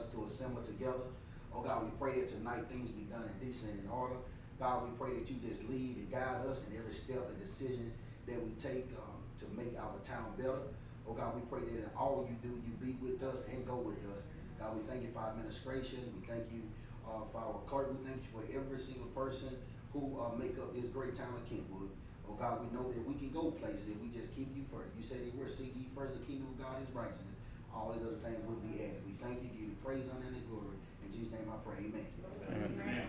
us to assemble together. Oh God, we pray that tonight things be done in decent and in order. God, we pray that you just lead and guide us in every step and decision that we take to make our town better. Oh God, we pray that in all you do, you be with us and go with us. God, we thank you for our administration. We thank you for our clerk. We thank you for every single person who make up this great town of Kentwood. Oh God, we know that we can go places if we just keep you first. You said that we're seek ye first the kingdom of God is righteousness. All these other things will be added. We thank you, give you praise, honor, and glory. In Jesus' name I pray, amen. Amen.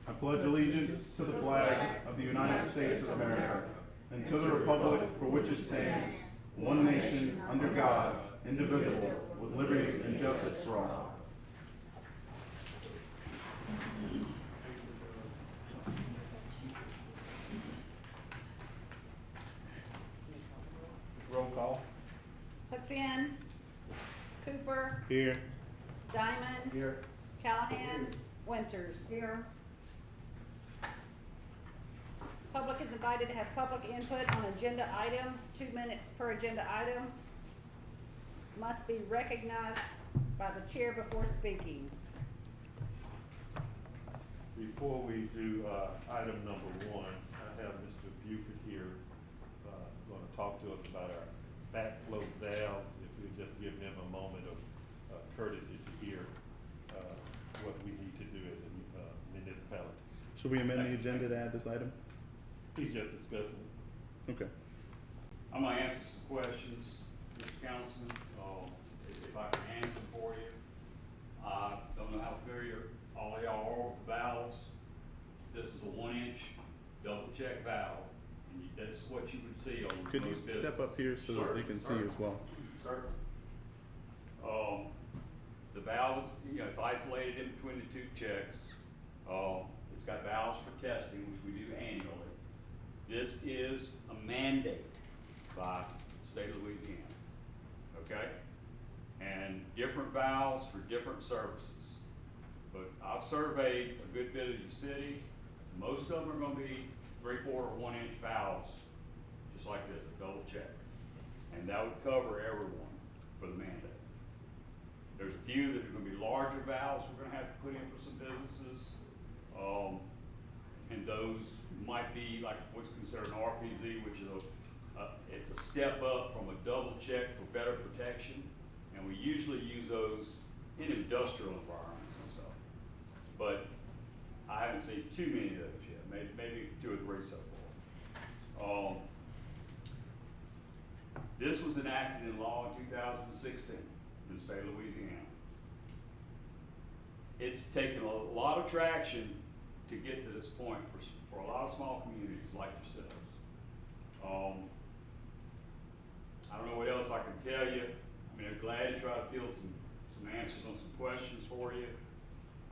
I pledge allegiance to the flag of the United States of America and to the republic for which it stands, one nation, under God, indivisible, with liberty and justice for all. Roll call. Hookfin, Cooper, Here. Diamond, Here. Callahan, Winters. Here. Public is invited to have public input on agenda items, 2 minutes per agenda item. Must be recognized by the chair before speaking. Before we do item number 1, I have Mr. Buford here going to talk to us about our backflow valves. If we just give him a moment of courtesy to hear what we need to do as a municipality. Should we amend the agenda to add this item? He's just discussing it. Okay. I'm gonna answer some questions, Mr. Councilman, if I can answer them for you. I don't know how familiar all of y'all are with valves. This is a 1-inch double check valve, and that's what you would see on Could you most businesses. step up here so that they can see you as well? Certainly. The valve is, it's isolated in between the 2 checks. It's got valves for testing, which we do annually. This is a mandate by the state of Louisiana, okay? And different valves for different services. But I've surveyed a good bit of your city. Most of them are gonna be 3/4 1-inch valves, just like this, a double check. And that would cover everyone for the mandate. There's a few that are gonna be larger valves we're gonna have to put in for some businesses. And those might be like what's considered an RPZ, which is it's a step up from a double check for better protection. And we usually use those in industrial environments and stuff. But I haven't seen too many of those yet, maybe 2 or 3 so far. This was enacted in law in 2016 in the state of Louisiana. It's taken a lot of traction to get to this point for a lot of small communities like yourselves. I don't know what else I can tell you. I mean, I'm glad to try to field some answers on some questions for you.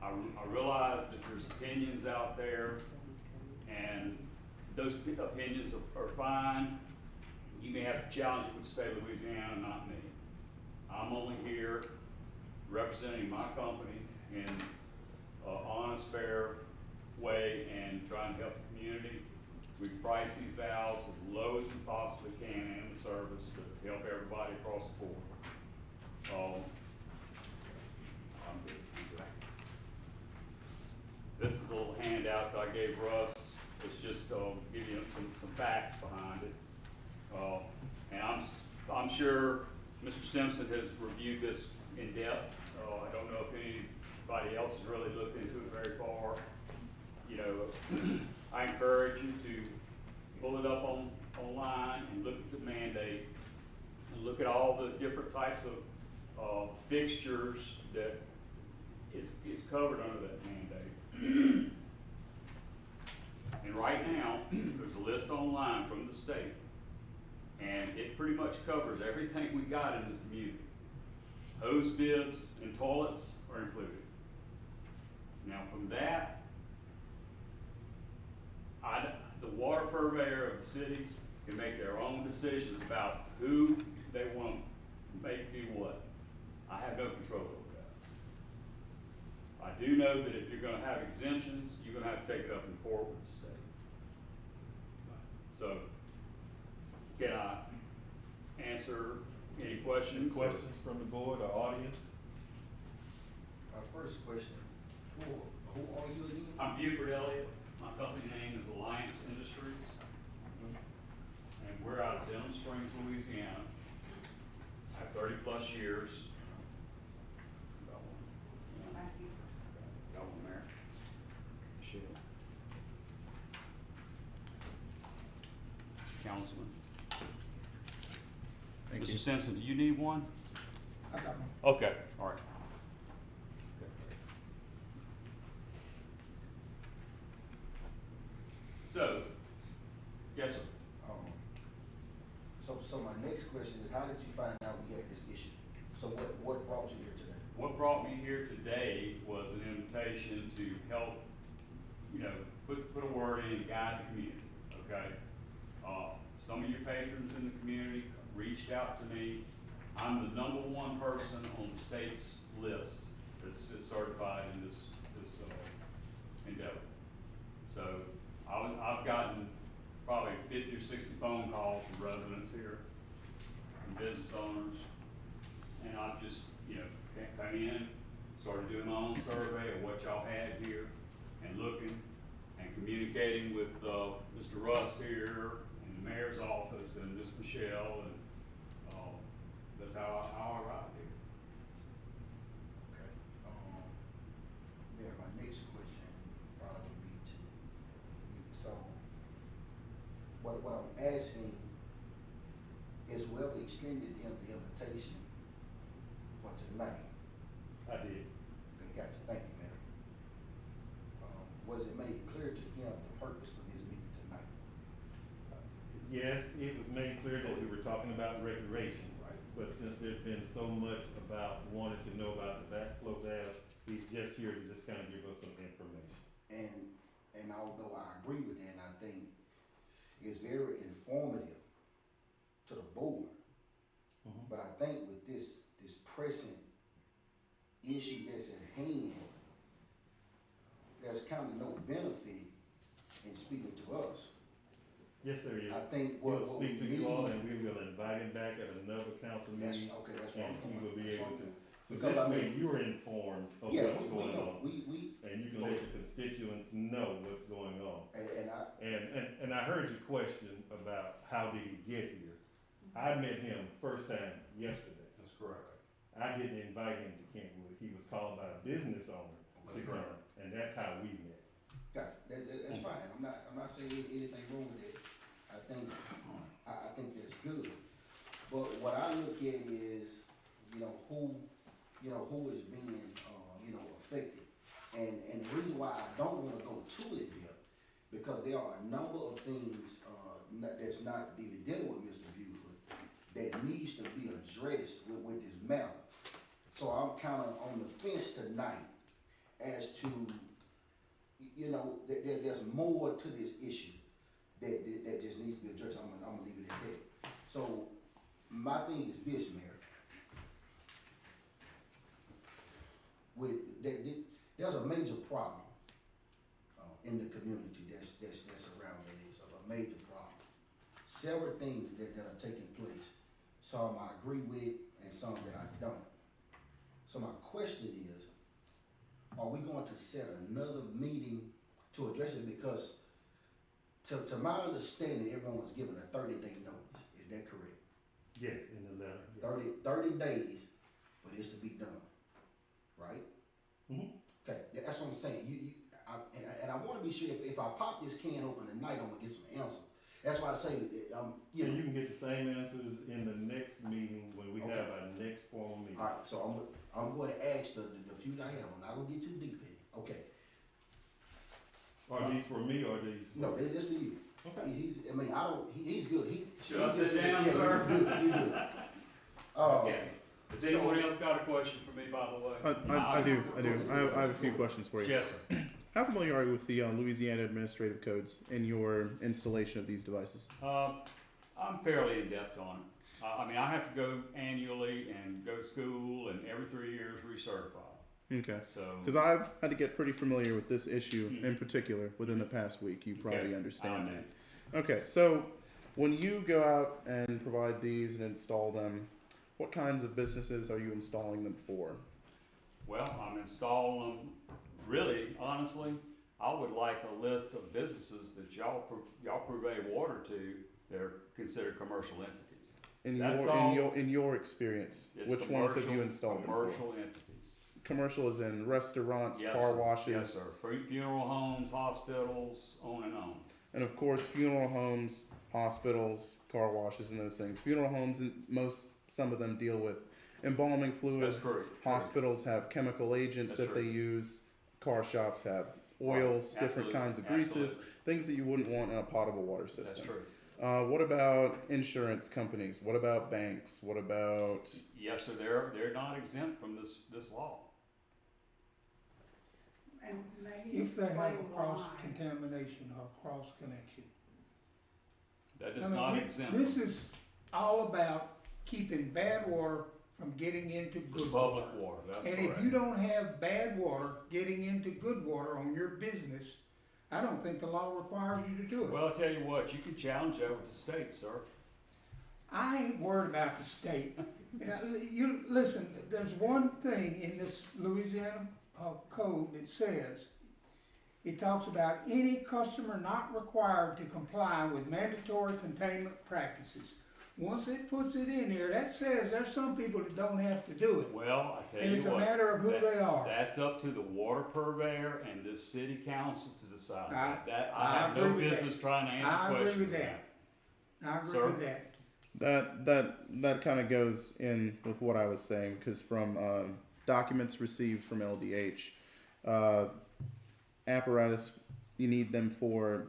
I realize that there's opinions out there, and those opinions are fine. You may have to challenge it with the state of Louisiana, not me. I'm only here representing my company in an honest, fair way and trying to help the community. We price these valves as low as we possibly can in the service to help everybody across the board. I'm good. This is a little handout that I gave Russ. It's just give you some facts behind it. And I'm sure Mr. Simpson has reviewed this in depth. I don't know if anybody else has really looked into it very far. I encourage you to pull it up online and look at the mandate and look at all the different types of fixtures that is covered under that mandate. And right now, there's a list online from the state, and it pretty much covers everything we got in this community. Hose bibs and toilets are included. Now from that, the water purveyor of the city can make their own decisions about who they want to make do what. I have no control over that. I do know that if you're going to have exemptions, you're going to have to take it up in court with the state. So, can I answer any questions? Any questions from the board or audience? first question, who are you again? I'm Buford Elliott. My company name is Alliance Industries, and we're out of Denham Springs, Louisiana. I have 30+ years. Got one. Yeah. Got one there. Michelle. Councilman. Thank Mr. you. Simpson, do you need one? I got one. Okay, all right. So, yes, sir. So my next question is, how did you find out we had this issue? So what brought you here today? What brought me here today was an invitation to help, put a word in and guide the community, okay? Some of your patrons in the community reached out to me. I'm the #1 person on the state's list that's certified in this endeavor. So I've gotten probably 50 or 60 phone calls from residents here, from business owners, and I've just, came in, started doing my own survey of what y'all had here, and looking and communicating with Mr. Russ here, and the mayor's office, and Miss Michelle, and that's how I arrived here. Okay, yeah, my next question probably would be to you. So, what I'm asking is whoever extended him the invitation for tonight, I did. okay, gotcha, thank you, Mayor. Was it made clear to him the purpose for this meeting tonight? Yes, it was made clear that we were talking about recreation. Right. But since there's been so much about wanting to know about the backflow valve, he's just here to just kind of give us some information. And although I agree with that, and I think it's very informative to the board, but I think with this pressing issue that's at hand, there's kind of no benefit in speaking to us. Yes, there is. I think We'll what we speak to need. you all, and we will invite him back at another council That's, meeting, okay, that's and what he will be able to. So Because, this I way, mean- you are informed of Yeah, what's we going know, on, we, and you can let your constituents know what's going on. and I, And I heard your question about how did he get here. I met him first time yesterday. That's correct. I didn't invite him to Kentwood. He was called by a business owner to Okay. come, and that's how we met. gotcha, that's fine, I'm not saying anything wrong with that. I think that's good. But what I look at is, who is being, affected. And the reason why I don't wanna go too in depth, because there are a number of things, that's not even dealing with Mr. Buford, that needs to be addressed with this matter. So I'm kinda on the fence tonight as to, there's more to this issue that just needs to be addressed. I'm gonna leave it at that. So my thing is this, Mayor. There's a major problem in the community that's surrounding this, a major problem. Several things that are taking place. Some I agree with and some that I don't. So my question is, are we going to set another meeting to address it? Because to my understanding, everyone was given a 30-day notice. Is that correct? Yes, in the letter. Yes. 30 days for this to be done, right? Mhm. Okay, that's what I'm saying. And I want to be sure if I pop this can open tonight, I'm gonna get some answers. That's why I say, And you can get the same answers in the next meeting when we Okay. have our next formal meeting. All right, so I'm going to ask the few that I have. I'm not gonna get too deep in it. Okay. Are these for me or these? No, this for you. Okay. He's good. Should I sit yeah, down, you're sir? good, you're good. Okay. Has anyone else got a question for me, by the way? I do. I have a few questions for you. Yes, sir. How familiar are you with the Louisiana administrative codes in your installation of these devices? I'm fairly in depth on it. I have to go annually and go to school, and every 3 years recertify. Okay. So, Because I've had to get pretty familiar with this issue Mhm. in particular within the past week. You probably Okay. understand I that. Okay, so when you go out and provide these and install them, what kinds of businesses are you installing them for? Well, I'm installing them, really, honestly, I would like a list of businesses that y'all purvey water to that are considered commercial entities. That's all. In your experience, It's which ones have you commercial- installed them for? Commercial entities. Commercial is in restaurants, Yes, car sir. washes. Yes, sir. Funeral homes, hospitals, on and on. And of course, funeral homes, hospitals, car washes, and those things. Funeral homes, some of them deal with embalming fluids. That's correct. Hospitals have chemical agents That's that they true. use. Car shops have oils, different Absolutely. kinds of greases, Absolutely. things that you wouldn't want in a potable water That's system. true. What about insurance companies? What about banks? What about Yes, sir, they're not exempt from this law. And maybe If they have a explain cross why. contamination or cross connection. That I does mean, not exempt This them. is all about keeping bad water from getting into good Public water. water, that's And correct. if you don't have bad water getting into good water on your business, I don't think the law requires you to do it. Well, I tell you what, you can challenge that with the state, sir. I ain't worried about the state. You, listen, there's one thing in this Louisiana code that says, it talks about any customer not required to comply with mandatory containment practices. Once it puts it in there, that says there's some people that don't have to do it. Well, I tell And you it's what. a matter of who they are. That's up to the water purveyor and the city council to decide. I I have no agree with that. business trying to answer I agree questions. with on that. I agree Sir? with that. that kind of goes in with what I was saying, because from documents received from LDH, apparatus, you need them for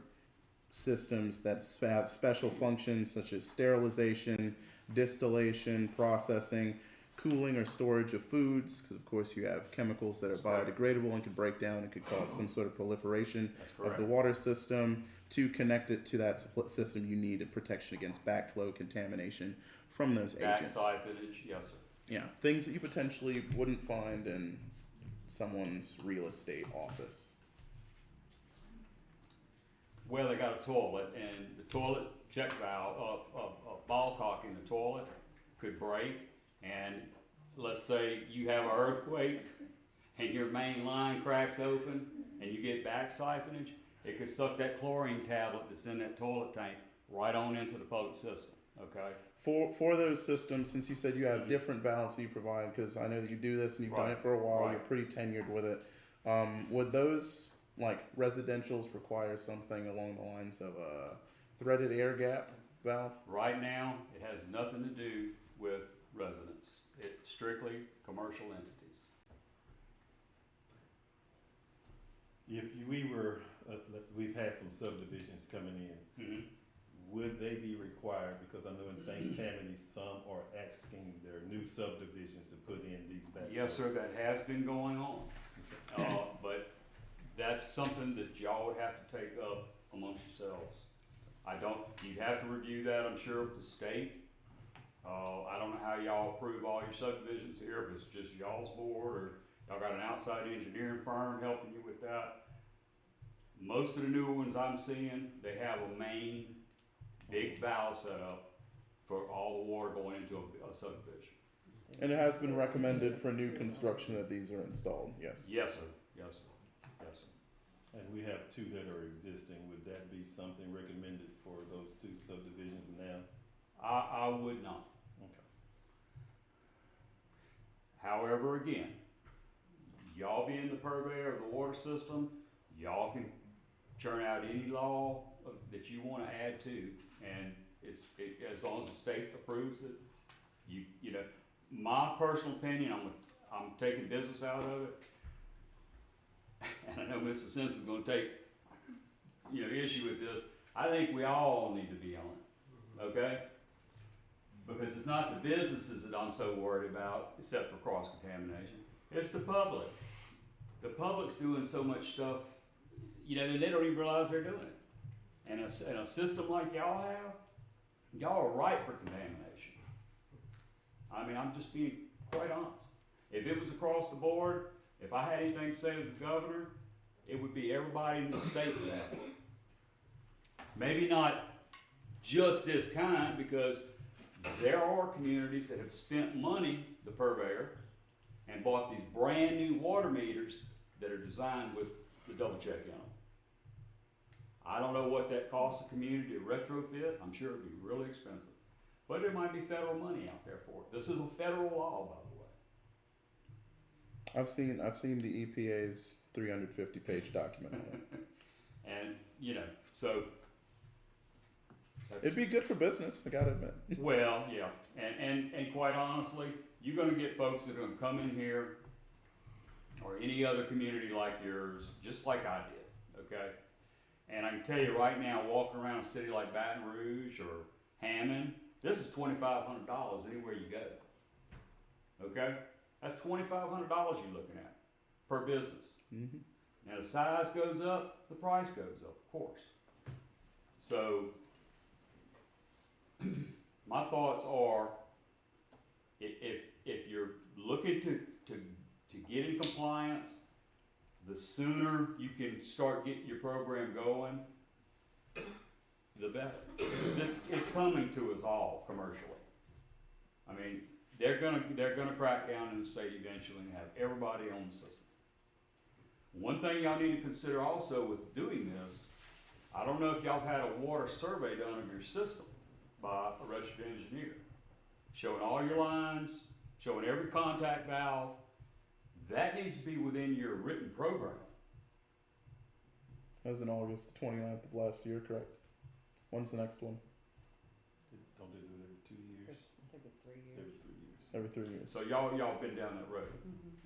systems that have special functions such as sterilization, distillation, processing, cooling or storage of foods, because of course you have chemicals that are That's correct. biodegradable and could break down and could cause some sort of proliferation That's of the correct. water system. To connect it to that system, you need a protection against backflow contamination from those Back agents. siphonage, yes, sir. Yeah, things that you potentially wouldn't find in someone's real estate office. Well, they got a toilet, and the toilet check valve, a ball cock in the toilet could break, and let's say you have an earthquake, and your main line cracks open, and you get back siphonage, it could suck that chlorine tablet that's in that toilet tank right on into the public system, okay? For those systems, since you said you have different valves that you provide, because I know that you do this and you've done Right, it for a while, right. you're pretty tenured with it. Would those, like residentials, require something along the lines of a threaded air gap valve? Right now, it has nothing to do with residents. It's strictly commercial entities. If we were, we've had some subdivisions coming in, would they be required, because I know in St. Tammany, some are asking their new subdivisions to put in these back. Yes, sir, that has been going on. But that's something that y'all would have to take up amongst yourselves. You'd have to review that, I'm sure, with the state. I don't know how y'all approve all your subdivisions here, if it's just y'all's board, or y'all got an outside engineering firm helping you with that. Most of the newer ones I'm seeing, they have a main big valve set up for all the water going into a subdivision. And it has been recommended for new construction that these are installed, yes. Yes, sir, yes, sir, yes, sir. And we have two that are existing, would that be something recommended for those two subdivisions now? I would not. Okay. However, again, y'all being the purveyor of the water system, y'all can churn out any law that you wanna add to, and as long as the state approves it, you know, my personal opinion, I'm taking business out of it. And I know Mr. Simpson's gonna take, issue with this. I think we all need to be on it, okay? Because it's not the businesses that I'm so worried about, except for cross-contamination. It's the public. The public's doing so much stuff, that they don't even realize they're doing it. And a system like y'all have, y'all are ripe for contamination. I mean, I'm just being quite honest. If it was across the board, if I had anything to say to the governor, it would be everybody in the state with that. Maybe not just this kind, because there are communities that have spent money, the purveyor, and bought these brand new water meters that are designed with the double check in them. I don't know what that costs the community to retrofit. I'm sure it'd be really expensive. But there might be federal money out there for it. This is a federal law, by the way. I've seen the EPA's 350-page document on it. And, you know, so. It'd be good for business, I gotta admit. Well, yeah, and quite honestly, you're gonna get folks that are gonna come in here, or any other community like yours, just like I did, okay? And I can tell you right now, walking around a city like Baton Rouge or Hammond, this is $2,500 anywhere you go, okay? That's $2,500 you're looking at per business. Mm-hmm. Now the size goes up, the price goes up, of course. So, my thoughts are, if you're looking to get in compliance, the sooner you can start getting your program going, the better. Because it's coming to us all commercially. I mean, they're gonna crack down in the state eventually and have everybody on the system. One thing y'all need to consider also with doing this, I don't know if y'all had a water survey done of your system by a registered engineer, showing all your lines, showing every contact valve. That needs to be within your written program. That was in August 29th of last year, correct? When's the next one? Don't they do it every 2 years? I think it's 3 years. Every 3 years. Every 3 years. So y'all been down that road.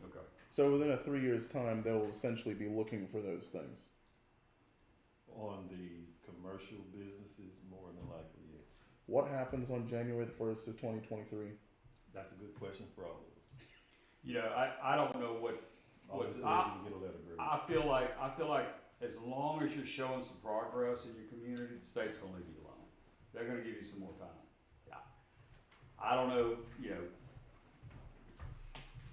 Okay. So within a 3 years time, they'll essentially be looking for those things. On the commercial businesses, more than likely, yes. What happens on January the 1st of 2023? That's a good question for all of us. You know, I don't know what All it says I- is you get a letter grade. I feel like as long as you're showing some progress in your community, the state's gonna leave you alone. They're gonna give you some more time. Yeah. I don't know, you know,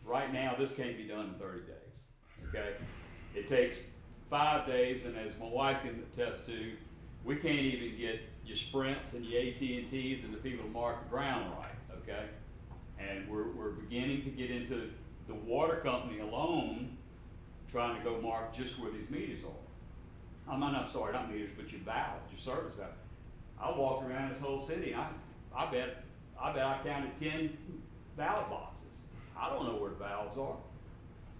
right now, this can't be done in 30 days, okay? It takes 5 days, and as my wife can attest to, we can't even get your Sprints and your AT&Ts and the people to mark the ground right, okay? And we're beginning to get into the water company alone, trying to go mark just where these meters are. I'm sorry, not meters, but your valves, your service valve. I walk around this whole city, and I bet I counted 10 valve boxes. I don't know where the valves are.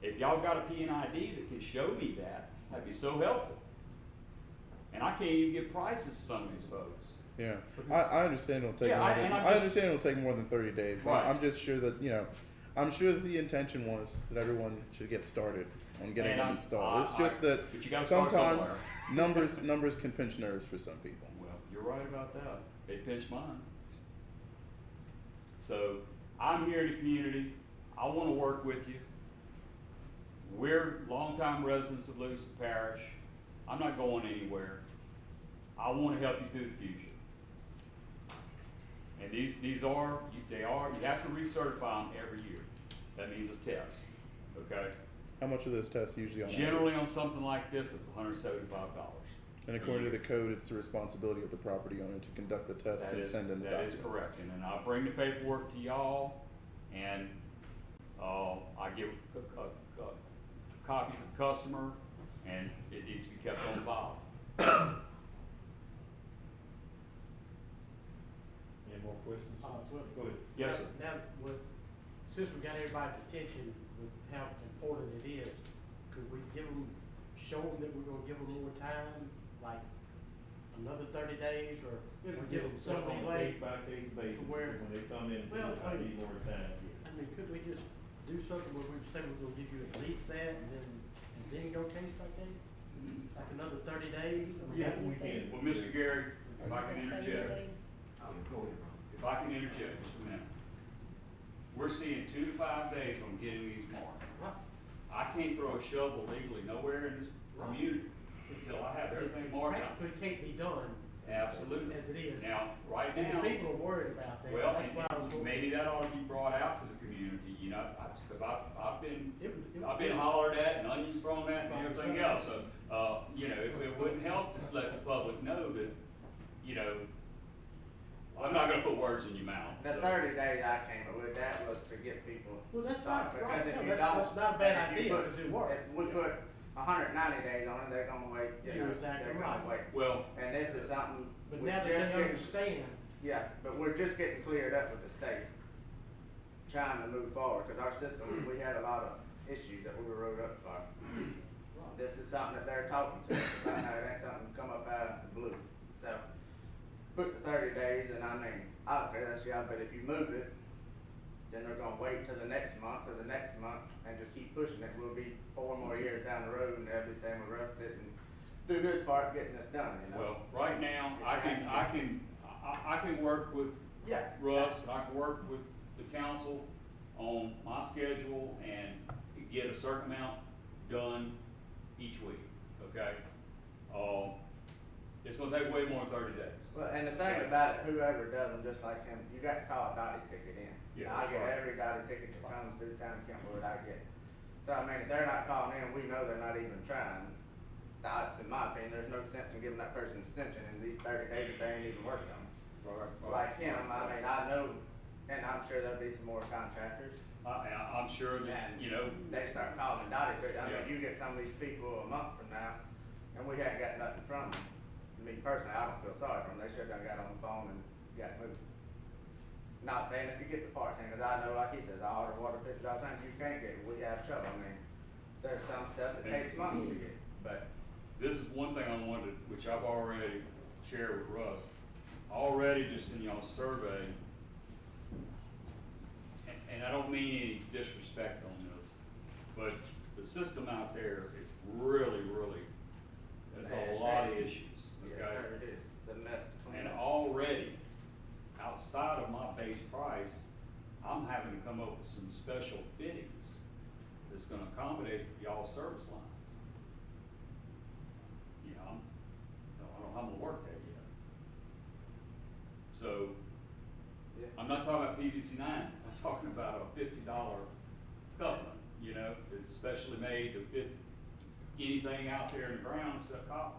If y'all got a P&ID that can show me that, that'd be so helpful. And I can't even get prices to some of these folks. Yeah, I understand it'll take Yeah, more I- than, and I'm I just- understand it'll take more than 30 days. Right. I'm just sure that, I'm sure that the intention was that everyone should get started on getting And them I'm- installed. It's I- just that But you gotta start sometimes somewhere. numbers can pinch nerves for some people. Well, you're right about that. They pinch mine. So I'm here in the community. I want to work with you. We're longtime residents of Livingston Parish. I'm not going anywhere. I want to help you through the future. And you have to recertify them every year. That means a test, okay? How much are those tests usually on Generally average? on something like this, it's $175. And according to the code, it's the responsibility of the property owner to conduct the tests and send in the That documents. is correct, and then I'll bring the paperwork to y'all, and, I give a copy to the customer, and it needs to be kept on file. Any more questions? Go ahead. Yes, sir. Now, since we got everybody's attention with how important it is, could we show them that we're gonna give them more time, like another 30 days, or give them some on a leeway? case-by-case basis, where- when they come in and say, Well, I need more time, I yes. mean, could we just do something where we say we're gonna give you at least that, and then go case by case? Like another 30 days? I mean, Yes, that's- we can. Well, Mr. Gary, if I can interject, Go ahead, bro. if I can interject just a minute. We're seeing 2 to 5 days on getting these marked. Right. I can't throw a shovel legally nowhere in this community until I have everything marked out. Practically can't be done. Absolutely. As it is. Now, right And now. the people are worried about that. Well, That's why I was. maybe that ought to be brought out to the community, you know, because I've been It I've been hollered at and onions thrown at and everything else, so, you know, it wouldn't help to let the public know that, you know, I'm not gonna put words words in your mouth. The so. 30 days I came up with, that was to get people. Well, that's started, right, because if no, you that's don't- not a bad if you idea, put- because it worked. If we put 190 days on it, they're gonna wait, you You're know, exactly they're right. gonna wait. Well, And this is something, But we're now just that they getting, understand, yes, but we're just getting cleared up with the state. Trying to move forward, cause our system, we had a lot of issues that we were wrote up for. This is something that they're talking to us about, now it ain't something come up out of the blue, so. Put the 30 days, and I mean, I don't care, that's y'all, but if you move it, then they're gonna wait till the next month or the next month and just keep pushing it. We'll be 4 more years down the road and they'll be saying we rusted and do his part getting this done, you know? well, right now, I can work with Yeah. Russ, I can work with the council on my schedule and get a certain amount done each week, okay? It's gonna take way more than 30 days. Well, and the thing about it, whoever does them, just like him, you got to call a Dottie ticket in. Yeah, I that's get right. every Dottie ticket that comes through town of Kentwood, I get. So, I mean, if they're not calling in, we know they're not even trying. In my opinion, there's no sense in giving that person an extension in these 30 days if they ain't even worked on. Like him, I mean, I know, and I'm sure there'll be some more contractors. I'm sure that, And you know, they start calling Dottie, but I Yeah. mean, you get some of these people a month from now, and we haven't got nothing from them. Me personally, I don't feel sorry for them, they should've done got on the phone and got moved. Not saying if you get the parts in, cause I know, like he says, I order water filters all the time, you can't get it, we have trouble, I mean, there's some stuff that takes months to get, but. this is one thing I wanted, which I've already shared with Russ. Already just in y'all's survey, and I don't mean any disrespect on this, but the system out there is really, there's a lot of issues, Yes, okay? sir, it is, it's a mess to clean And up. already, outside of my base price, I'm having to come up with some special fittings that's gonna accommodate y'all's service lines. You know, I don't know how I'm gonna work that yet. So, Yeah. I'm not talking about PVC nines, I'm talking about a $50 covenant, you know, that's specially made to fit anything out there in the ground except copper.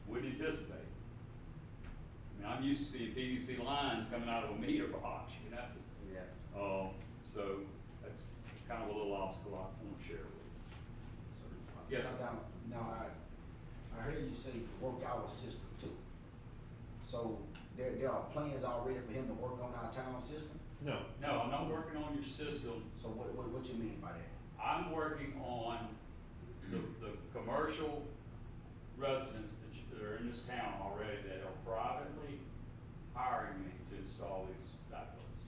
Wouldn't anticipate. I mean, I'm used to seeing PVC lines coming out of a meter box, you know? Yeah. So that's kind of a little obstacle I want to share with you. Yes, sir. Now, I heard you say work our system too. So there are plans already for him to work on our town system? No, No, I'm not working on your system. So what you mean by that? I'm working on the commercial residents that are in this town already that are privately hiring me to install these backflows.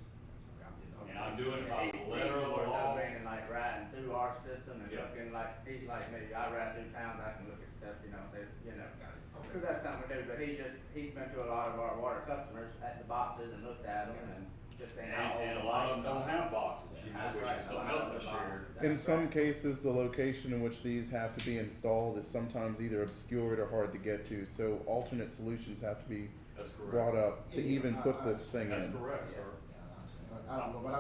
Okay, And I'm doing it by the letter of the More so law. being like riding through our system and Yeah. looking like, he's like me, I ride through towns, I can look at stuff, you know, say, you know. Got it. Okay. Cause that's something we do, but he's been to a lot of our water customers at the boxes and looked at them and just saying how old. And a lot of them don't have boxes, you know, That's which right, is a something lot else of I the shared. boxes, In that's some right. cases, the location in which these have to be installed is sometimes either obscured or hard to get to, so alternate solutions have to be That's brought correct. up to even put this thing That's in. correct, sir. Yeah, I understand. I don't know, but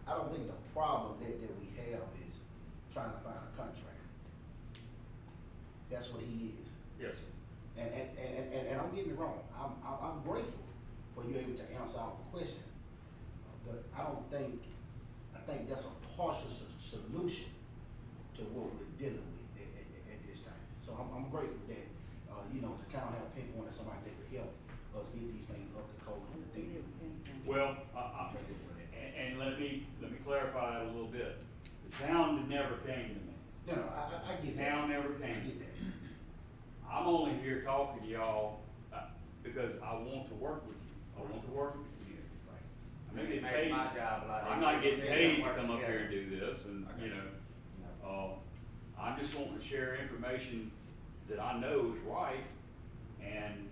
I don't think the problem that we have is trying to find a contractor. That's what he is. Yes, sir. And don't get me wrong, I'm grateful for you able to answer our question. But I think that's a partial solution to what we're dealing with at this time. So I'm grateful that, the town have pinpointed somebody that could help us get these things up to code and the things that we need. Well, I'm grateful for that. and let me clarify that a little bit. The town never came to me. No, I get The that. town never I came. get that. I'm only here talking to y'all, because I want to work with you. I want to work with the community. Right. I'm not getting Makes paid. my job a lot I'm not easier. getting Yeah, paid to work come up here and together. do this, and, I you got know, I'm just wanting to share information that I know is right, and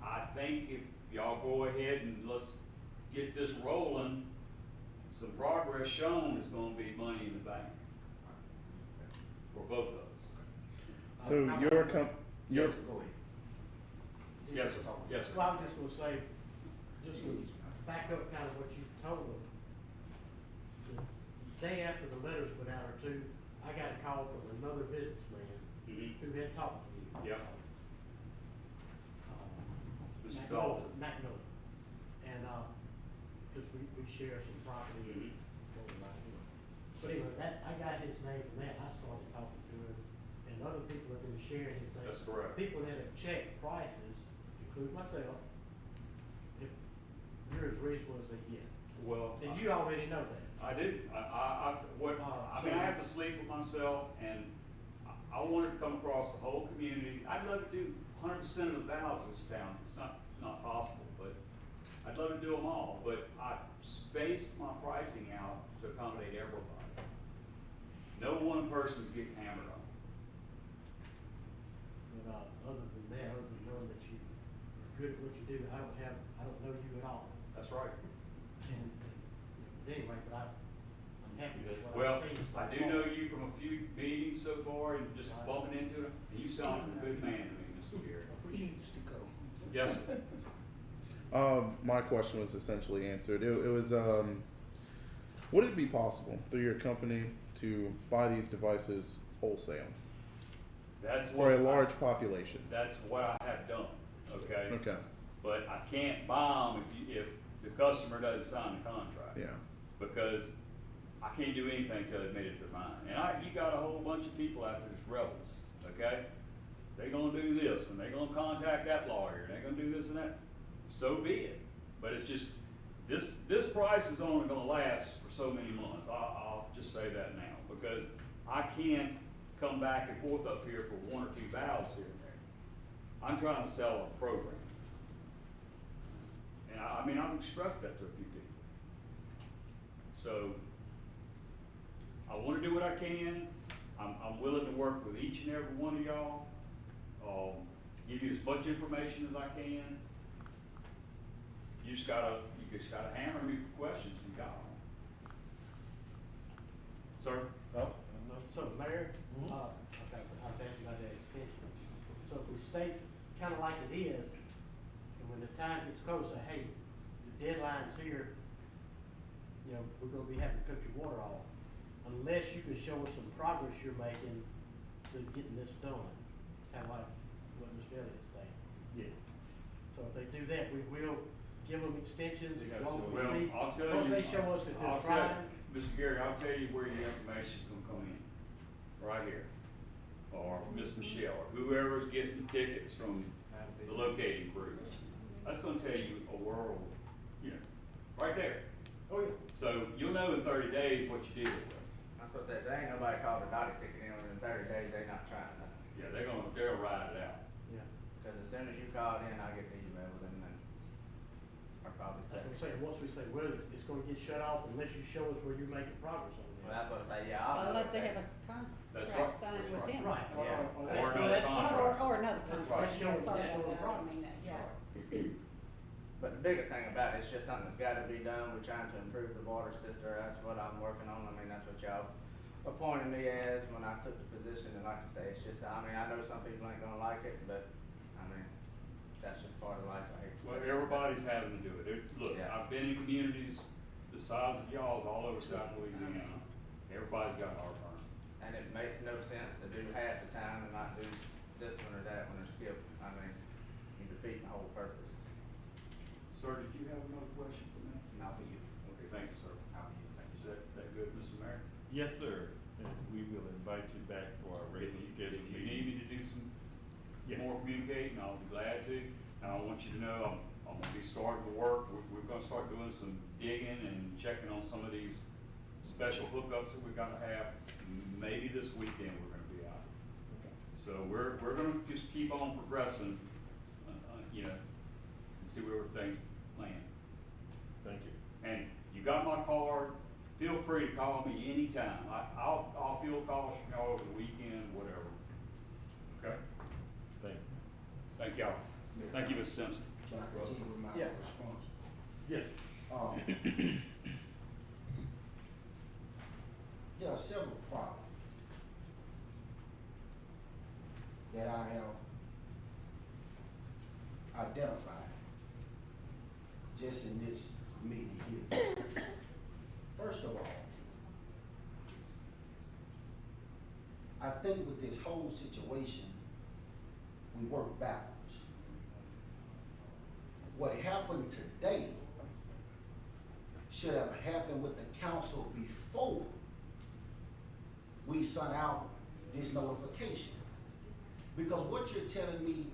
I think if y'all go ahead and let's get this rolling, some progress shown is gonna be money in the bank for both of us. So your Yes, sir. Go ahead. Yes, sir. Yes, sir. well, I was just gonna say, just to back up kind of what you told them. The day after the letters went out or two, I got a call from another businessman Mhm. who had talked to you. Yep. Dalton. Magnolia. And, cause we share some property Mhm. over right here. But anyway, I got his name from that, I started talking to him, and other people have been sharing his name. That's correct. People that have checked prices, including myself, if you're as reasonable as they get. Well, And you already know that. I do. I mean, I have to sleep with myself, and I want it to come across the whole community. I'd love to do 100% of the valves in this town. It's not possible, but I'd love to do them all. But I spaced my pricing out to accommodate everybody. No one person's getting hammered on. But, other than that, other than knowing that you are good at what you do, I don't know you at all. That's right. And anyway, but I'm happy with what Well, I've seen so I do far. know you from a few meetings so far, and just bumping into them, and you sound like a good man to me, Mr. Gary. He needs to go. Yes, sir. My question was essentially answered. It was, would it be possible through your company to buy these devices wholesale That's for what a large population? That's what I have done, okay? Okay, But I can't buy them if the customer doesn't sign the contract. yeah. Because I can't do anything till they've made it their mind. And you got a whole bunch of people out there that's rebels, okay? They gonna do this, and they gonna contact that lawyer, and they gonna do this and that. So be it. But it's just, this price is only gonna last for so many months. I'll just say that now, because I can't come back and forth up here for one or two valves here and there. I'm trying to sell a program. And I mean, I've expressed that to a few people. So, I wanna do what I can. I'm willing to work with each and every one of y'all. Give you as much information as I can. You just gotta hammer me for questions you got. Sir? So, Mayor, I was asking about that extension. So if we state kinda like it is, and when the time gets closer, hey, the deadline's here, you know, we're gonna be having to cut your water off, unless you can show us some progress you're making to getting this done, kinda like what Mr. Elliott's saying. Yes. So if they do that, we will give them extensions They as gotta long as we show- see. Well, I'll tell as long as you- they show us that I'll they're tell- trying. Mr. Gary, I'll tell you where your information's gonna come in, right here. Or Miss Michelle, or whoever's getting the tickets from the locating crews. That's gonna tell you a world, right there. Oh, yeah. So you'll know in 30 days what you did with it. I'm supposed to say, there ain't nobody called a Dottie ticket in within 30 days, they not trying nothing. Yeah, they'll ride it out. Yeah. Cause as soon as you called in, I get the email within then, or probably That's what I'm 7. saying, once we say, well, it's gonna get shut off unless you show us where you're making progress on Well, that. that's what I say, yeah, I'll. Unless they okay. have a That's contract right, signed that's with right. them. Right, Yeah. Or well, another that's fine. contract. Or another That's contract, right. yeah, sorry That's about what that, I we're didn't mean that, yeah. But the biggest thing about it, it's just something that's gotta be done, we're trying to improve the water system, that's what I'm working on, I mean, that's what y'all appointed me as when I took the position, and like I say, it's just, I mean, I know some people ain't gonna like it, but, I mean, that's just part of life, I hate to say. Well, everybody's having to do it. Look, Yeah. I've been in communities the size of y'all's all over South Louisiana. Everybody's got heartburn. And it makes no sense to do half the time and not do this one or that one or skip, I mean, you defeat the whole purpose. Sir, did you have another question for me? Not for you, Okay, thank you, sir. not for you, thank you, Is sir. that good, Mr. Mayor? Yes, sir. And we will invite you back for our regular scheduled If you meeting. need me to do some Yeah. more communicating, I'll be glad to. And I want you to know, I'm gonna be starting to work, we're gonna start doing some digging and checking on some of these special hookups that we gotta have. Maybe this weekend we're gonna be out. So we're gonna just keep on progressing, and see where things land. Thank you. And you got my card, feel free to call me anytime. I'll field calls from y'all over the weekend, whatever. Okay? Thank you. Thank y'all. Thank you, Mr. Simpson. Can I continue with my Yes. response? Yes. There are several problems that I have identified just in this meeting here. First of all, I think with this whole situation, we work backwards. what happened today should have happened with the council before we sent out this notification. Because what you're telling me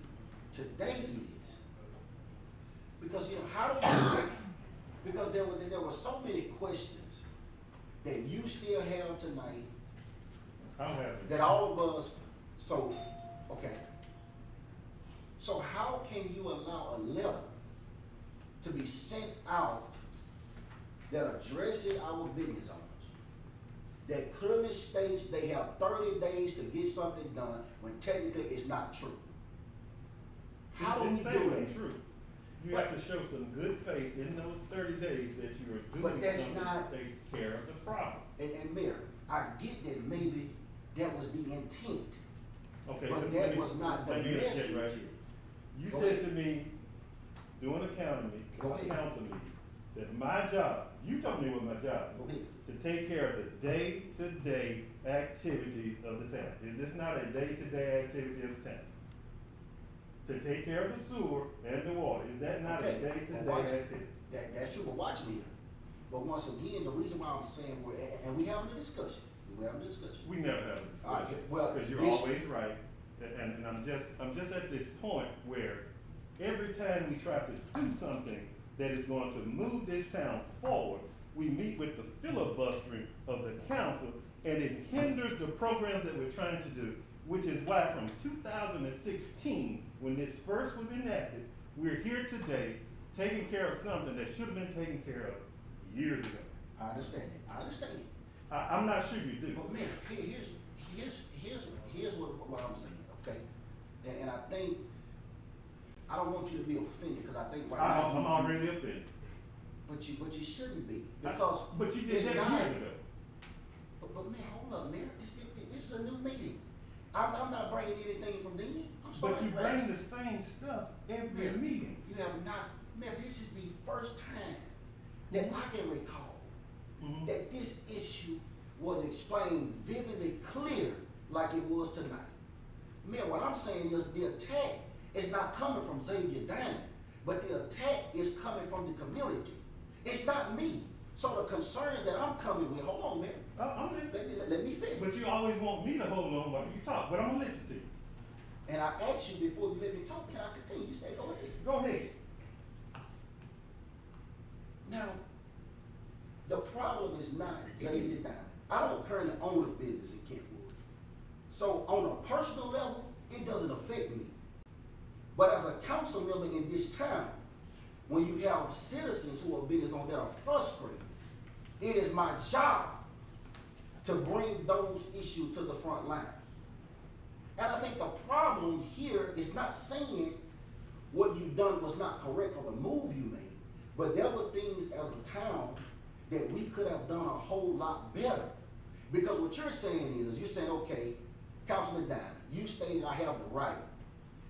today is, because how do you, because there were so many questions that you still have tonight, I don't have it. that all of us, so, okay. So how can you allow a letter to be sent out that addresses our business owners, that clearly states they have 30 days to get something done when technically it's not true? How do we It's do saying that? true. You have to show some good faith in those 30 days that you are But doing that's something not- to take care of the problem. And Mayor, I get that maybe that was the intent, Okay. but let that me- was not the let me interject message. right here. You Go said ahead. to me, during a Go ahead. council meeting, that my job, you told me what my job Go is, ahead. to take care of the day-to-day activities of the town. Is this not a day-to-day activity of the town? To take care of the sewer and the water, is that not a Okay, day-to-day well, watch it. activity? That's true, but watch me. But once again, the reason why I'm saying and we having a discussion. We never have a All right, discussion, well, because you're this- always right, and I'm just at this point where every time we try to do something that is going to move this town forward, we meet with the filibustering of the council, and it hinders the programs that we're trying to do, which is why from 2016, when this first was enacted, we're here today taking care of something that should have been taken care of years ago. I understand it. I understand. I'm not sure you do. But man, here's what I'm saying, okay? And I think, I don't want you to be offended, because I think right now. I'm already offended. But you shouldn't be, because. But you did it's that not- years ago. But man, hold up, man, this is a new meeting. I'm not bringing anything from then. I'm sorry But you for that. bring the same stuff every Yeah. meeting. You have not, man, this is the first time that I can recall Mhm. that this issue was explained vividly clear like it was tonight. Man, what I'm saying is the attack is not coming from Xavier Diamond, but the attack is coming from the community. It's not me. So the concerns that I'm coming with, hold on, man, I'm listening. let me finish. But you always want me to hold on while you talk, but I'm gonna listen to you. And I asked you before you let me talk, can I continue? You say, go ahead. Go ahead. Now, the problem is not Xavier Diamond. I don't currently own a business in Kentwood. So on a personal level, it doesn't affect me. But as a council member in this town, when you have citizens who are business owners that are frustrated, it is my job to bring those issues to the front line. And I think the problem here is not saying what you've done was not correct or the move you made, but there were things as a town that we could have done a whole lot better. Because what you're saying is, you're saying, okay, Councilman Diamond, you stated I have the right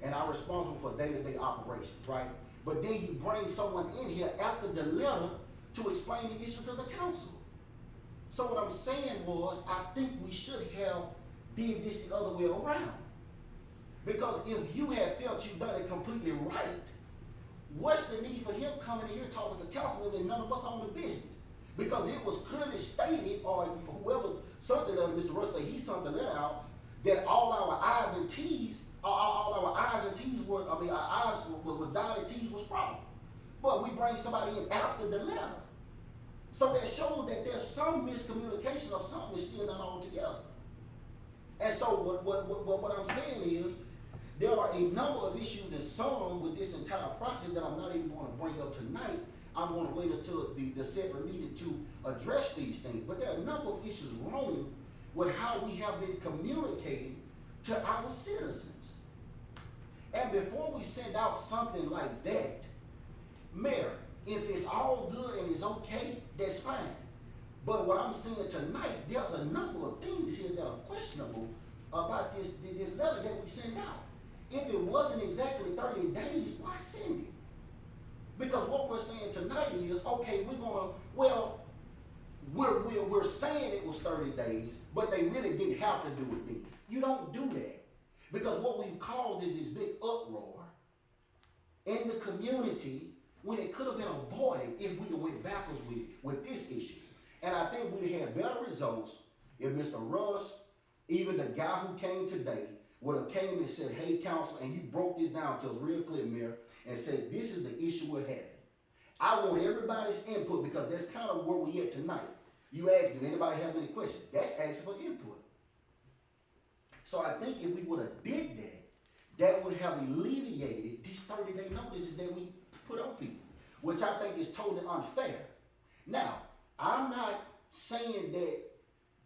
and I'm responsible for day-to-day operations, right? But then you bring someone in here after the letter to explain the issue to the council. So what I'm saying was, I think we should have did this the other way around. Because if you had felt you've done it completely right, what's the need for him coming in here talking to council and none of us on the business? Because it was clearly stated, or whoever sent the letter, Mr. Russ said he sent the letter out, that all our I's and T's, all our I's and T's were, our I's were dotted, T's was problem. But we bring somebody in after the letter. So that shows that there's some miscommunication or something is still not all together. And so what I'm saying is, there are a number of issues and some with this entire process that I'm not even going to bring up tonight. I'm going to wait until the separate meeting to address these things. But there are a number of issues wrong with how we have been communicating to our citizens. And before we send out something like that, Mayor, if it's all good and it's okay, that's fine. But what I'm saying tonight, there's a number of things here that are questionable about this letter that we send out. If it wasn't exactly 30 days, why send it? Because what we're saying tonight is, okay, we're saying it was 30 days, but they really didn't have to do it then. You don't do that. Because what we've caused is this big uproar in the community when it could have been avoided if we'd have went backwards with this issue. And I think we'd have had better results if Mr. Russ, even the guy who came today, would have came and said, hey, council, and you broke this down to a real clear, Mayor, and said, this is the issue we're having. I want everybody's input because that's kind of where we at tonight. You asked, did anybody have any questions? That's asking for input. So I think if we would have did that, that would have alleviated these 30-day notices that we put on people, which I think is totally unfair. Now, I'm not saying that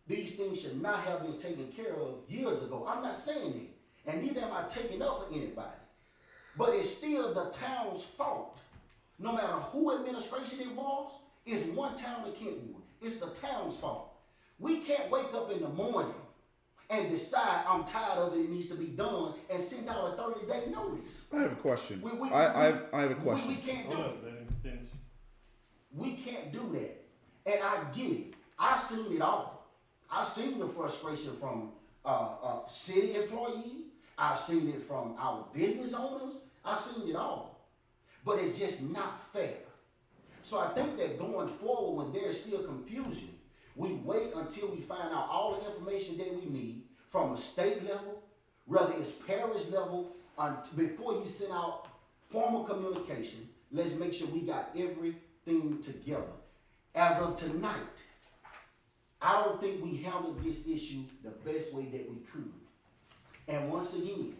these things should not have been taken care of years ago. I'm not saying that. And neither am I taking up for anybody. But it's still the town's fault. No matter who administration it was, it's one town in Kentwood. It's the town's fault. We can't wake up in the morning and decide I'm tired of it, it needs to be done, and send out a 30-day notice. I have a question. I have a question. We can't do Hold it. up, let him finish. We can't do that. And I get it. I've seen it all. I've seen the frustration from city employees. I've seen it from our business owners. I've seen it all. But it's just not fair. So I think that going forward, when there's still confusion, we wait until we find out all the information that we need from a state level, whether it's parish level, before you send out formal communication. Let's make sure we got everything together. As of tonight, I don't think we handled this issue the best way that we could. And once again,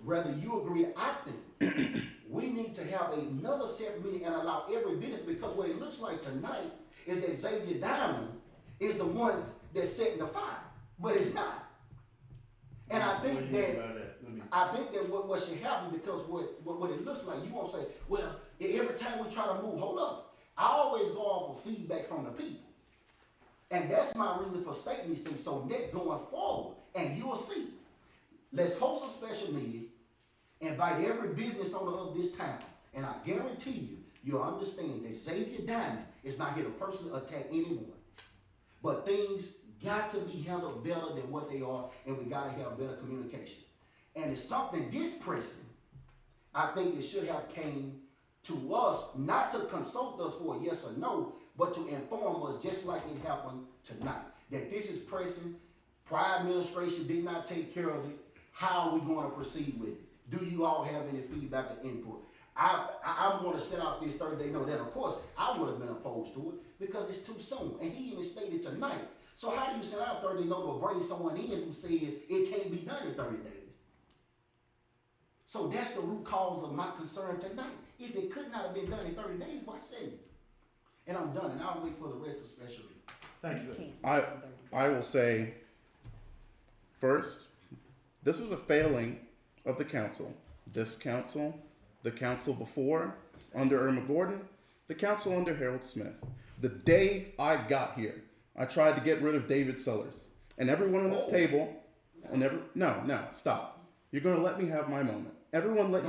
whether you agree, I think we need to have another separate meeting and allow every business, because what it looks like tonight is that Xavier Diamond is the one that's setting the fire, but it's not. And I think that what should happen, because what it looks like, you won't say, well, every time we try to move, hold up. I always go off of feedback from the people. And that's my reason for stating these things. So next going forward, and you'll see, let's host a special meeting, invite every business owner of this town, and I guarantee you, you'll understand that Xavier Diamond is not here to personally attack anyone. But things got to be handled better than what they are, and we got to have better communication. And it's something this pressing, I think it should have came to us, not to consult us for a yes or no, but to inform us, just like it happened tonight, that this is pressing. Prior administration did not take care of it. How are we going to proceed with it? Do you all have any feedback or input? I'm going to set out this 30-day notice. Then, of course, I would have been opposed to it because it's too soon. And he even stated tonight. So how do you set out a 30-day notice or bring someone in who says it can't be done in 30 days? So that's the root cause of my concern tonight. If it could not have been done in 30 days, why send it? And I'm done, and I'll wait for the rest of special meeting. Thank you, sir. I will say, first, this was a failing of the council. This council, the council before, under Irma Gordon, the council under Harold Smith. The day I got here, I tried to get rid of David Sellers. And everyone on this table, no, stop. You're gonna let me have my moment. Everyone let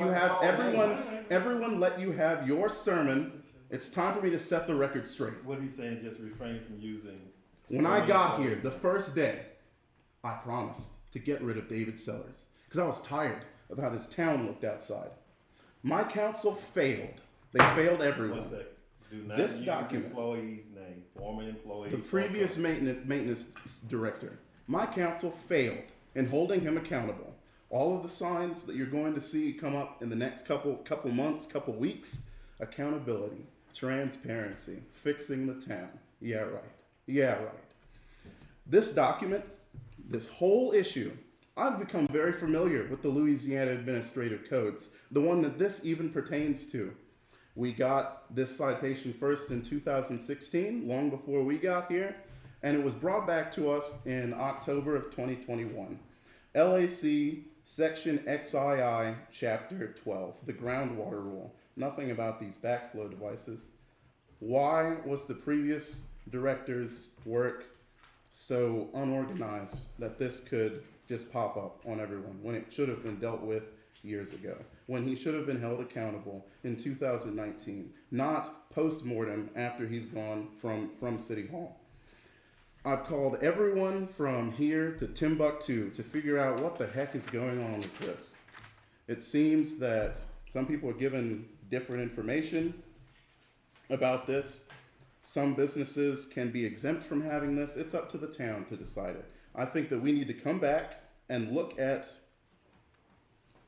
you have your sermon. It's time for me to set the record straight. What he's saying, just refrain from using. When I got here, the first day, I promised to get rid of David Sellers because I was tired of how this town looked outside. My council failed. They failed everyone. 1 second. Do not This use document, employee's name, former employees. the previous maintenance director, my council failed in holding him accountable. All of the signs that you're going to see come up in the next couple months, couple weeks, accountability, transparency, fixing the town. Yeah, right. This document, this whole issue, I've become very familiar with the Louisiana Administrative Codes, the one that this even pertains to. We got this citation first in 2016, long before we got here, and it was brought back to us in October of 2021. LAC Section XII, Chapter 12, the groundwater rule. Nothing about these backflow devices. Why was the previous director's work so unorganized that this could just pop up on everyone when it should have been dealt with years ago, when he should have been held accountable in 2019, not post-mortem after he's gone from City Hall? I've called everyone from here to Timbuktu to figure out what the heck is going on with this. It seems that some people are giving different information about this. Some businesses can be exempt from having this. It's up to the town to decide it. I think that we need to come back and look at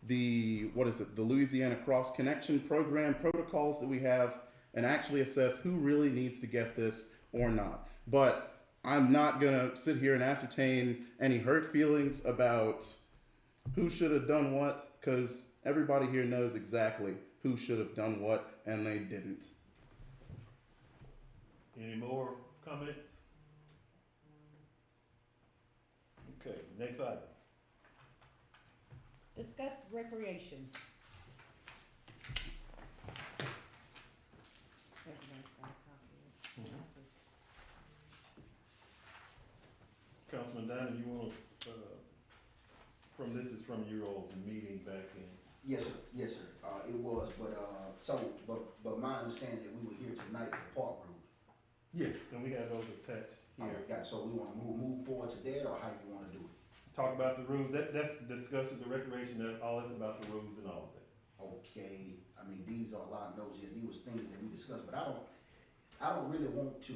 the Louisiana Cross Connection Program protocols that we have and actually assess who really needs to get this or not. But I'm not gonna sit here and ascertain any hurt feelings about who should have done what, because everybody here knows exactly who should have done what and they didn't. Any more comments? Okay, next item. Discuss recreation. Everybody's got a copy of it. Councilman Diamond, you want, this is from your all's meeting back in. Yes, sir. Yes, sir. It was, but my understanding that we were here tonight for park rules. Yes, and we have those attached here. Yeah, so we wanna move forward to that, or how you wanna do it? Talk about the rules, that's discussion, the recreation, that's all it's about, the rules and all of that. Okay, I mean, these are a lot of notes here, these was things that we discussed, but I don't really want to,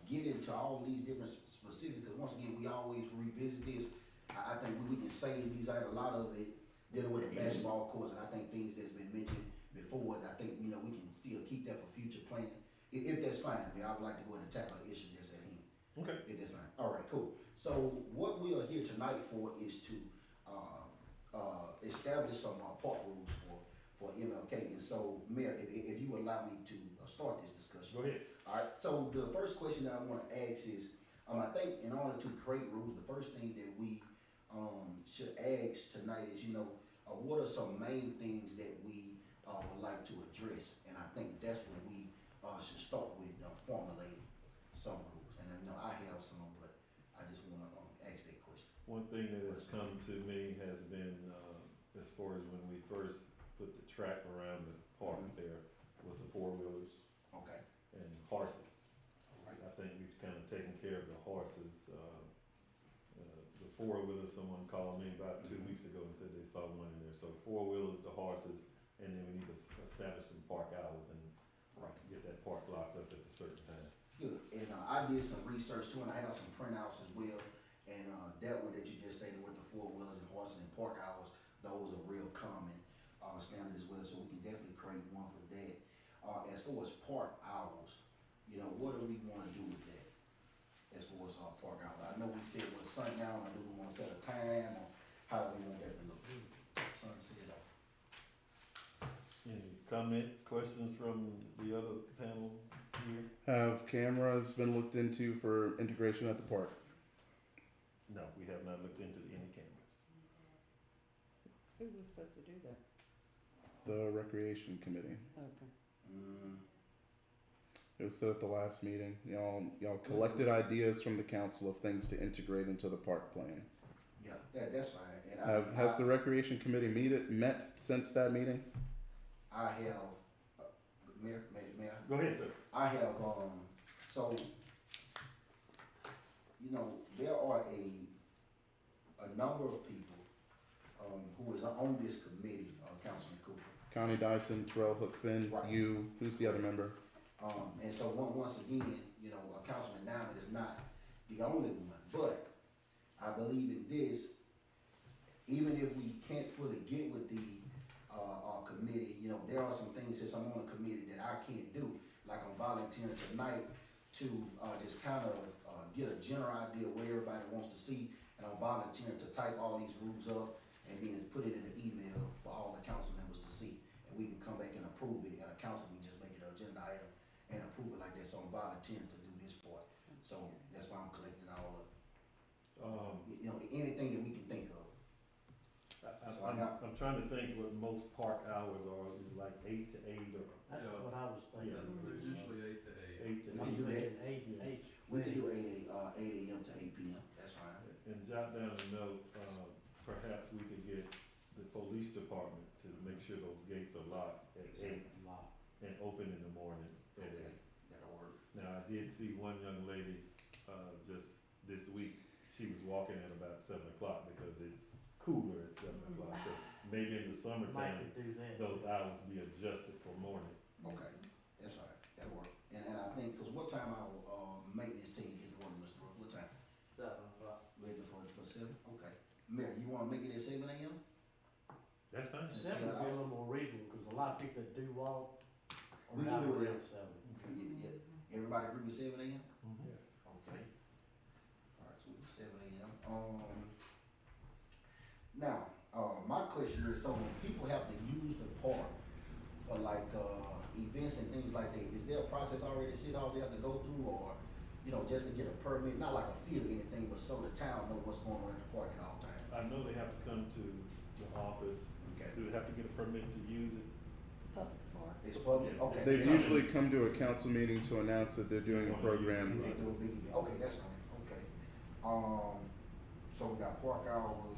get into all these different specifics, because once again, we always revisit this. I think we can save these out, a lot of it dealing with the basketball courts, and I think things that's been mentioned before, and I think, we can still keep that for future planning. If that's fine, I mean, I would like to go ahead and tackle the issue that's at hand. Okay. If that's fine. All right, cool. So what we are here tonight for is to, establish some, park rules for MLK. And so, Mayor, if you would allow me to start this discussion. Go ahead. All right, so the first question that I want to ask is, I think in order to create rules, the first thing that we should ask tonight is, what are some main things that we would like to address? And I think that's what we should start with, formulating some rules. And I have some, but I just want to ask that question. One thing that has come to me has been, as far as when we first put the track around the park there, was the four-wheelers Okay. and horses. Right. I think we've kind of taken care of the horses. The four-wheelers, someone called me about 2 weeks ago and said they saw one in there. So four-wheelers, the horses, and then we need to establish some park hours and get that park locked up at a certain time. Good. And I did some research too, and I have some printouts as well. And that one that you just stated with the four-wheelers and horses and park hours, those are real common standard as well. So we can definitely create one for that. As far as park hours, what do we want to do with that? As far as park hours, I know we said it was sundown. Or do we want to set a time, or how do we want that to look? Sunset. Any comments, questions from the other panel here? Have cameras been looked into for integration at the park? No, we have not looked into any cameras. Who was supposed to do that? The Recreation Committee. Okay. It was said at the last meeting. Y'all collected ideas from the council of things to integrate into the park plan. Yeah, that's fine. And Has the Recreation Committee met since that meeting? I have, Mayor, Go ahead, sir. I have, so, there are a number of people, who is on this committee, Councilman Cooper. Connie Dyson, Terrell Hookfin, Right. you, who's the other member? And so once again, Councilman Diamond is not the only one, but I believe in this, even if we can't fully get with the, committee, there are some things since I'm on a committee that I can't do, like I'm volunteering tonight to, just kind of, get a general idea of what everybody wants to see, and I'm volunteering to type all these rules up and then put it in an email for all the council members to see, and we can come back and approve it, and a council can just make it an agenda item and approve it like that, so I'm volunteering to do this part, so that's why I'm collecting all of, anything that we can think of. So I'm trying to think what most park hours are, is it like 8 to 8 or? That's what I was thinking. They're usually 8 to 8. 8 to I was 8. thinking 8 and 8. We can do 8 AM to 8 PM, that's fine. And jot down a note, perhaps we could get the police department to make sure those gates are locked at 8 and open in the morning at 8. Okay, that'll work. Now, I did see one young lady, just this week, she was walking at about 7 o'clock because it's cooler at 7 o'clock. So maybe in the Mike summertime, could do that. those hours be adjusted for morning. Okay, that's all right, that'll work. And I think, cause what time our, maintenance team get going, Mr. Brooks, what time? 7 o'clock. Ready for 7? Okay. Mayor, you wanna make it at 7 AM? That's fine. Seven would be a little more reasonable, cause a lot of people that do walk are We can not do it. around seven. Yeah, everybody agree with 7 AM? Mhm. Okay. Alright, so it's 7 AM. Now, my question is, so when people have to use the park for like, events and things like that, is there a process already set out they have to go through, or, you know, just to get a permit, not like a fee or anything, but so the town know what's going on in the park at all times? I know they have to come to the office. Okay. Do they have to get a permit to use it? It's public, okay. They've usually come to a council meeting to announce that they're doing a And program. they do a big event, okay, that's fine, okay. So we got park hours,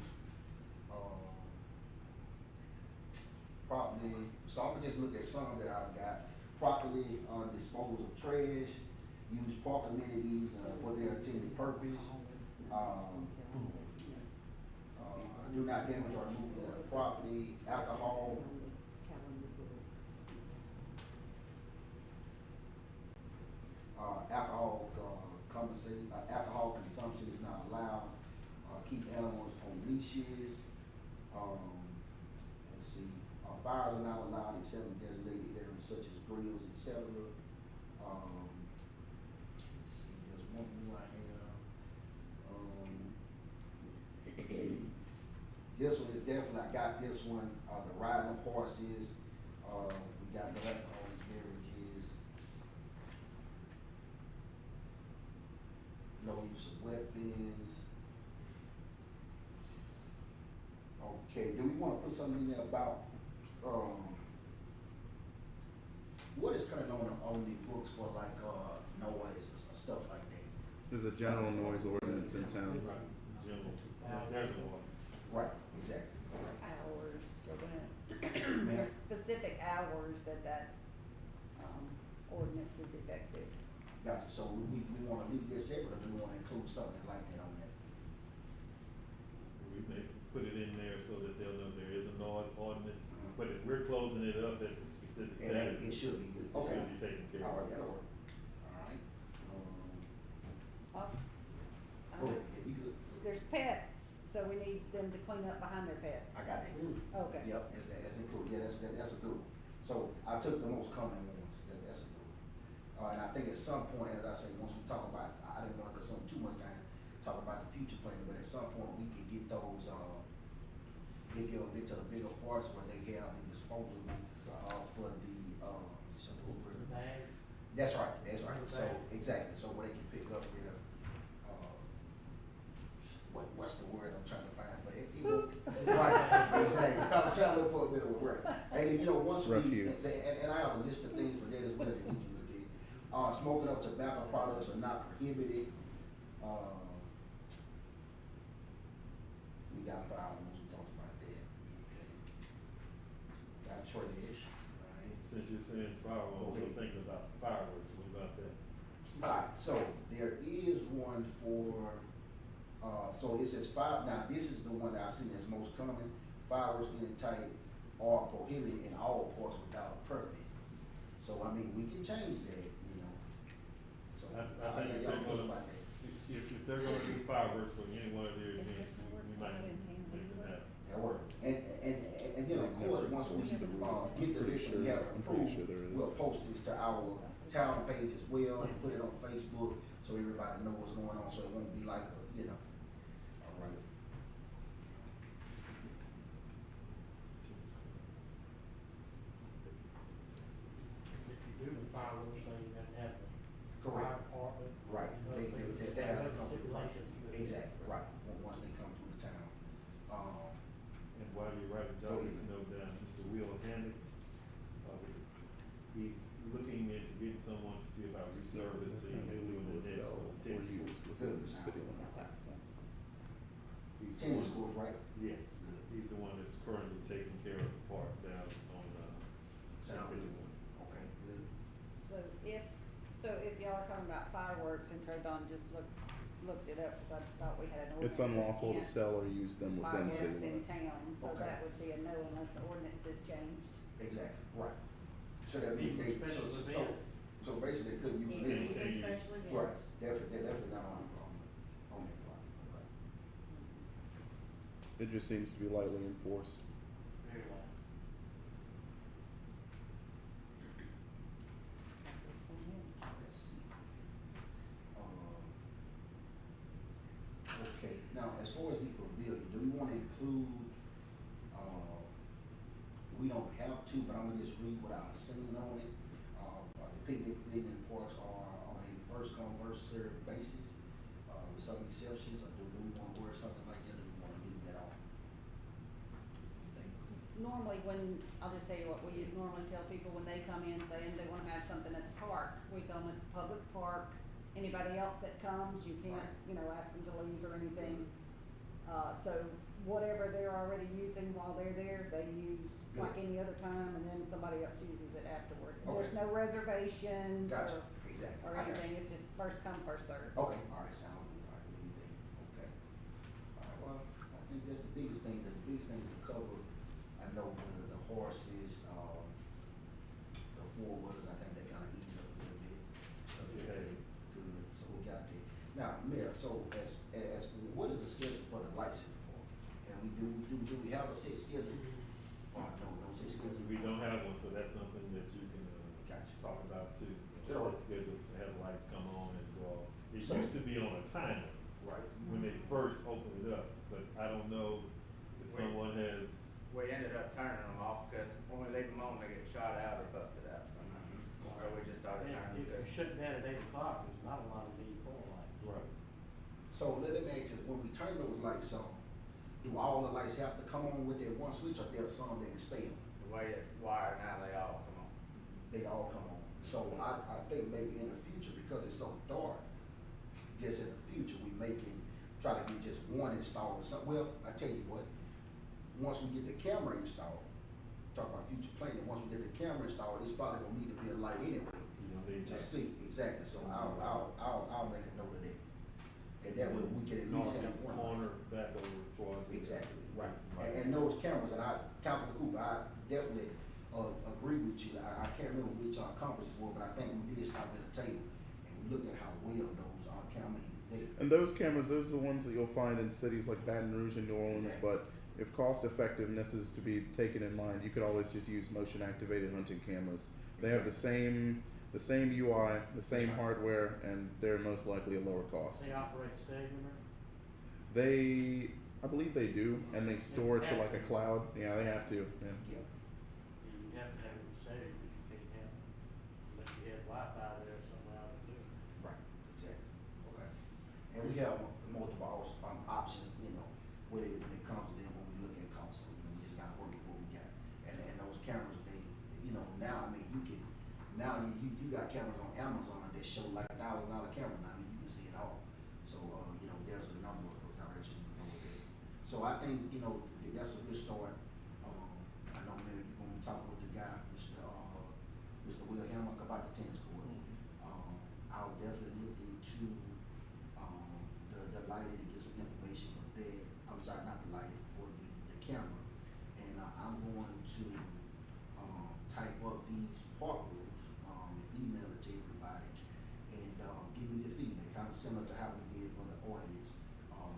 properly, so I'm gonna just look at some that I've got. Properly, dispose of trash, use park amenities, for their intended purpose. Do not damage or remove the property, alcohol. Alcohol consumption is not allowed. Keep animals on leashes. Let's see, fires are not allowed except in designated areas such as grills, etc. Let's see, there's one more I have. This one is definitely, I got this one, the riding of horses, we got no alcoholic beverages. No use of weapons. Okay, do we wanna put something in there about, what is current on the books for like, noise and stuff like that? There's a general noise ordinance in town. Right. General, there's an ordinance. Right, exactly. There's hours for that. Ma'am? There's specific hours that's, ordinance is effective. Gotcha, so we wanna leave this separate, or do we wanna include something like that on that? We may put it in there so that they'll know there is a noise ordinance, but if we're closing it up at the specific And time, it should be good, it okay. should be taken care All of. right, that'll work. All right, Also, go ahead, yeah, you good? there's pets, so we need them to clean up behind their pets. I got that. Okay. Yep, that's included, yeah, that's a good one. So I took the most common ones, that's a good one. And I think at some point, as I say, once we talk about, I didn't wanna consume too much time talking about the future plan, but at some point, we can get those, get a bit to the bigger parts where they have the disposable, for the, so over. Bag. That's right, so, Bag. exactly, so where they can pick up their, what's the word I'm trying to find, but if you. Right, exactly, I'm trying to look for a bit of a word, and then, you know, once we, Refuse. and I have a list of things for that as well that we can look at. Smoking of tobacco products are not prohibited, we got firearms, we talked about that, okay. Got trash, right? Since you're saying fireworks, I'm thinking about fireworks, what about that? Alright, so there is one for, so it says now this is the one that I see that's most common, fireworks any type are prohibited in all ports without a permit. So, I mean, we can change that, you know, so, I how think if y'all they're feel gonna, about that? if they're gonna do fireworks for any one of their events, we might make them happen. That work. And then, of course, once we, get the list and we have it I'm pretty sure approved, there is. we'll post this to our town page as well and put it on Facebook so everybody know what's going on, so it won't be like, you know, all right. If you do the fireworks thing, you have to have the fire Correct. department. Right, they have to come through. Stipulations. Exactly, right, once they come through the town. And while you're writing, Go jot ahead. this note down, Mr. Will Handy, he's looking into getting someone to see about resurfacing and doing the next for the tennis courts. Good. Tennis schools, right? Yes, he's the one that's currently taking care of the park down on, Sound good. 51. Okay, good. So if y'all are talking about fireworks and Tre'Von just looked looked it up, cause I thought we had an ordinance. It's unlawful to against sell or use them within fireworks city in limits. town, so Okay. that would be a no unless the ordinance is changed. Exactly, right. So that means they, Special event. so basically they couldn't use it Any- anyway. any- Special events. Right, definitely not on that block, okay. It just seems to be lightly enforced. Very well. Let's see. Okay, now, as far as the pavilion, do we wanna include, we don't have to, but I'm gonna just read what I seen on it. The picnic pavilion parks are on a first come, first served basis, with some exceptions, or do we wanna word something like that, or do we wanna leave that off? Think, Normally when, I'll just tell you what we normally tell people when they come in saying they wanna have something at the park, we tell them it's a public park. Anybody else that comes, you can't, Right. you know, ask them to leave or anything. So whatever they're already using while they're there, they use like Good. any other time, and then somebody else uses it afterward. There's Okay. no reservations Gotcha, or, exactly. or I got you. anything, it's just first come, first served. Okay, alright, sound good, alright, what do you think? Okay. Alright, well, I think that's the biggest thing to cover. I know the horses, the four-wheelers, I think they kinda ease up a little bit. Stuff like that is good, so we got that. Now, Mayor, so as for, what is the schedule for the lights in the park? And do we have a set schedule? Or no set schedule? We don't have one, so that's something that you can, Gotcha. talk about too. Sure. Set schedule to have lights come on and go off. It So- used to be on a timer Right, when they first opened it up, but I don't know if Wait. someone has, We ended up turning them off, cause when we leave them on, they get shot out or busted out somehow. So we just started And turning if them. you're shutting down at 8 o'clock, there's not a lot of need for lights. right, so let me ask this, when we turn those lights on, do all the lights have to come on with that one switch, or there are some that can stay on? The way it's wired now, they all come on. They all come on. So I think maybe in the future, because it's so dark, just in the future, we try to get just one installed or something. Well, I tell you what, once we get the camera installed, talk about future planning, once we get the camera installed, it's probably gonna need to be a light anyway you know, they to just see, exactly. So I'll make a note of that. And that way we can at least have northeast one. corner back over toward. Exactly, right. And those cameras, and Councilman Cooper, I definitely, agree with you. I can't remember which, conferences were, but I think we did stop at a table and we looked at how well those, cameras, they, And those cameras, those are the ones that you'll find in cities like Baton Rouge and New Orleans, Okay. but if cost effectiveness is to be taken in mind, you could always just use motion activated hunting cameras. They have the same UI, the same That's right. hardware, and they're most likely a lower cost. They operate cellular. I believe they do, and they store it to like a cloud. Yeah, they have to. Yeah. yeah. You have to have it cellular, you can't have, unless you have Wi-Fi there somehow to do it. Right, exactly, okay. And we have multiple options, when it comes to them, when we look at costs, so, we just gotta work with what we got. And those cameras, they, now, I mean, you got cameras on Amazon that show like $1,000 cameras, I mean, you can see it all. So, there's a number of directions we can go with it. So I think, that's a good start. I know, man, you're gonna be talking with the guy, Mr. Will Hammock about the tennis court. I'll definitely look into, the lighting and get some information for that. I'm sorry, not the lighting, for the camera. And, I'm going to, type up these park rules, and email it to everybody. And, give me the feedback, kinda similar to how we did for the ordinance,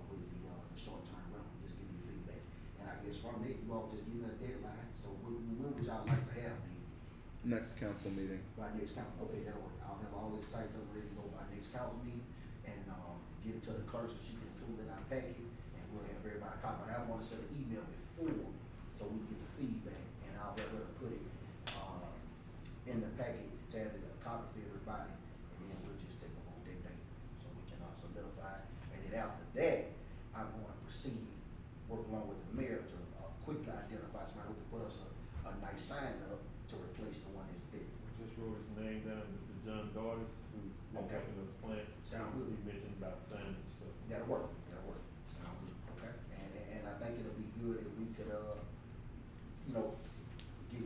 with the short-term rental, just give me the feedback. And I guess from there, you all just give me a deadline, so when would y'all like to have me? Next council meeting. By next council, okay, that'll work. I'll have all this typed up, ready to go by next council meeting, and, give it to the clerk so she can include it in our packet, and we'll have everybody copy. But I wanna send an email before, so we can get the feedback, and I'll have her put it, in the packet to have a copy for everybody, and then we'll just take a vote that day, so we can, solidify it. And then after that, I'm going to proceed, work along with the mayor to, quickly identify somebody who can put us a nice sign up to replace the one that's dead. We just wrote his name down, Mr. John Daughters, who's been Okay. helping us plan. Sound good. He mentioned about signage, so. That'll work, sounds good, okay? And I think it'll be good if we could,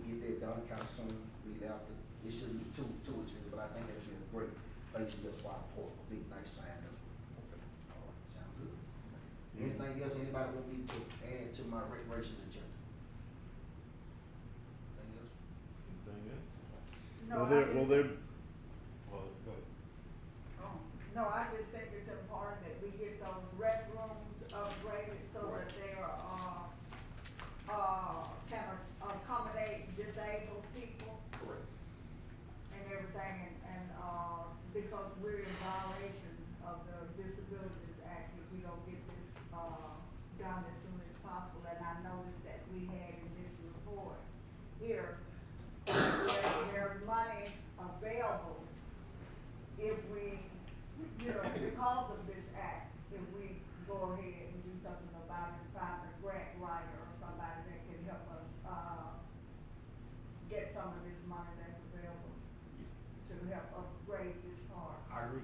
get that done kinda soon, really after, it shouldn't be too expensive, but I think it'll be a great facelift for our port, a big nice sign up. Anything else anybody want me to add to my recreation agenda? Anything else? Anything else? No, Well, I there, just well, think, there, Well, go ahead. no, I just think it's important that we get those restrooms upgraded so that they can accommodate disabled people Correct. and everything, and because we're in violation of the Disabilities Act if we don't get this, done as soon as possible, and I noticed that we had in this report here, there's money available if we, because of this act, if we go ahead and do something about it, find a grant writer or somebody that can help us, get some of this money that's available to help upgrade this park. I agree.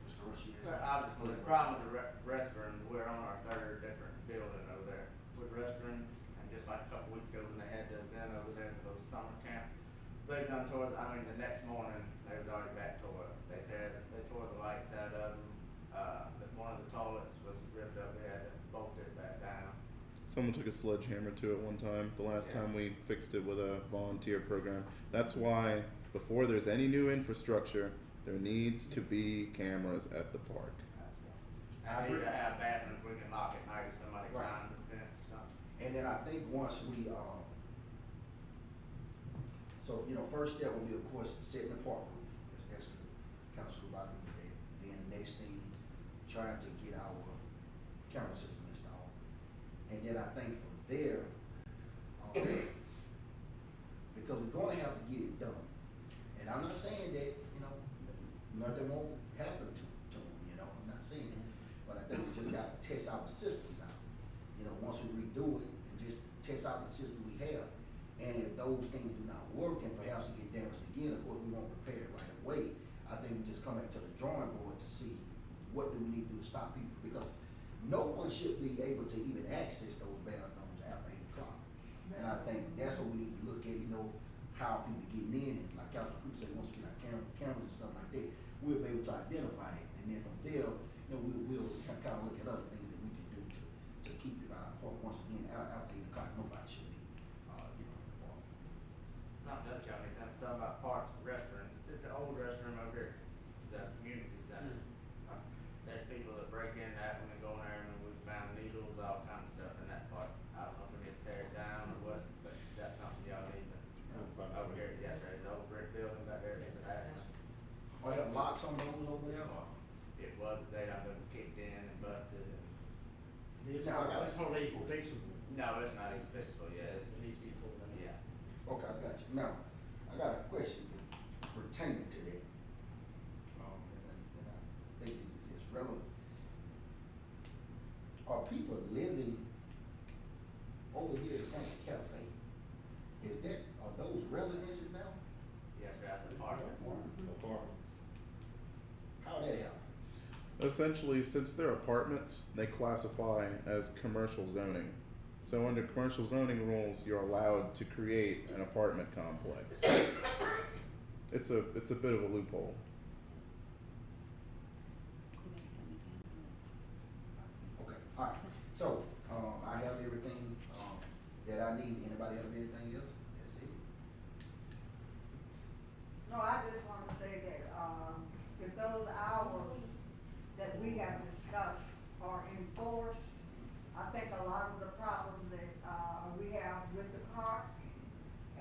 Mr. Rush, you But have obviously, the problem with the restrooms, we're on our third different building over there with restrooms. And just like a couple weeks ago when they had the event over there for those summer camp, they done tore the, the next morning, they was already back tore up. They tore the lights out of them, but one of the toilets was ripped up, they had to bolt it back down. someone took a sledgehammer to it one time. The last Yeah. time we fixed it with a volunteer program. That's why before there's any new infrastructure, there needs to be cameras at the park. I need to have bathrooms we can lock at night if somebody Right. climbs the fence or something. And then I think once we, so, first step will be, of course, setting the park rules. That's the council group I agree with that. Then the next thing, trying to get our camera system installed. And then I think from there, because we're gonna have to get it done. And I'm not saying that, nothing won't happen to them, I'm not saying it. But I think we just gotta test our systems out. Once we redo it and just test out the system we have. And if those things do not work and perhaps it get damaged again, of course, we won't repair it right away. I think we just come back to the drawing board to see what do we need to do to stop people, because no one should be able to even access those bathrooms after 8 o'clock. And I think that's what we need to look at, how people getting in, and like Councilman Cooper said, once we get our cameras and stuff like that, we'll be able to identify it, and then from there, we'll kind of look at other things that we can do to keep it out of park. Once again, after 8 o'clock, nobody should be, in the park. Something else, y'all need to talk about parks and restrooms. This is the old restroom over here, the community center. There's people that break in that when they go in there, and we found needles, all kinds of stuff in that part. I don't know if we need to tear it down or what, but that's something y'all need to, over here, yes, sir, the old brick building back there, it's that. Are there locks on those over there, or? It was, they done been kicked in and busted and, It's Now, I got- hardly fixable. no, it's not even fixable, yeah, It needs to be pulled down. yeah. Okay, I got you. Now, I got a question pertaining to that. And I think it's relevant. Are people living over here at the cafe? Are those residences now? Yes, sir, that's an apartment. Apartments. How that happen? Essentially, since they're apartments, they classify as commercial zoning. So under commercial zoning rules, you're allowed to create an apartment complex. It's a bit of a loophole. Okay, alright. So, I have everything, that I need. Anybody have anything else? That's it. No, I just wanna say that, if those hours that we have discussed are enforced, I think a lot of the problems that, we have with the park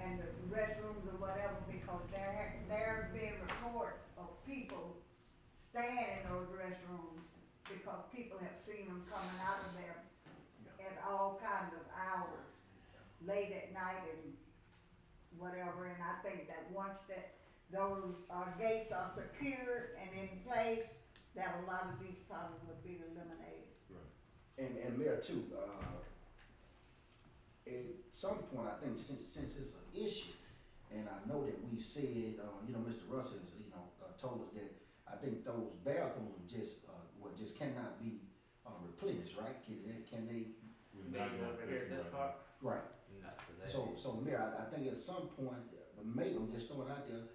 and the restrooms or whatever, because there have been reports of people staying in those restrooms because people have seen them coming out of there at all kinds of hours, late at night and whatever, and I think that once those gates are secured and in place, that a lot of these problems would be eliminated. And Mayor too, at some point, I think since it's an issue, and I know that we said, Mr. Russ has, told us that I think those bathrooms just cannot be, replenished, right? Can they, We're not These gonna over fix here, it this right part, right? no, for that. So Mayor, I think at some point, maybe I'm just throwing it out there,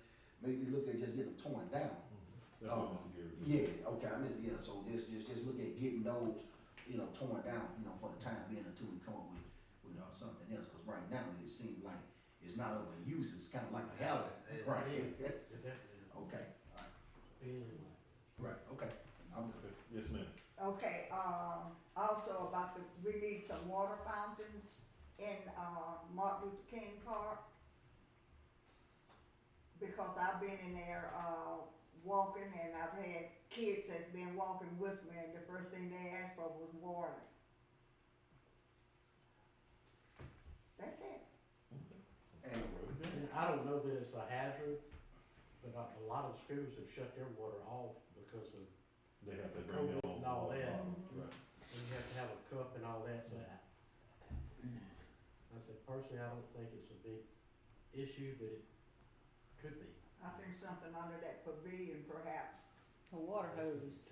maybe look at just getting them torn down. That's what Mr. Gary. Yeah, okay, so just look at getting those torn down, for the time being until we come up with something else. Cause right now it seems like it's not overused, it's kind of like a hazard, right? It definitely is. Okay, all right, Anyway. right, okay, I'm good. Yes, ma'am. Okay, also about we need some water fountains in, Martin Luther King Park. Because I've been in there, walking, and I've had kids that's been walking with me, and the first thing they asked for was water. That's it. And And I don't know that it's a hazard, but a lot of the schools have shut their water off because of, They have to bring their own. And all that. Right. you have to have a cup and all that, but I said personally, I don't think it's a big issue, but it could be. I think something under that pavilion perhaps. A water hose.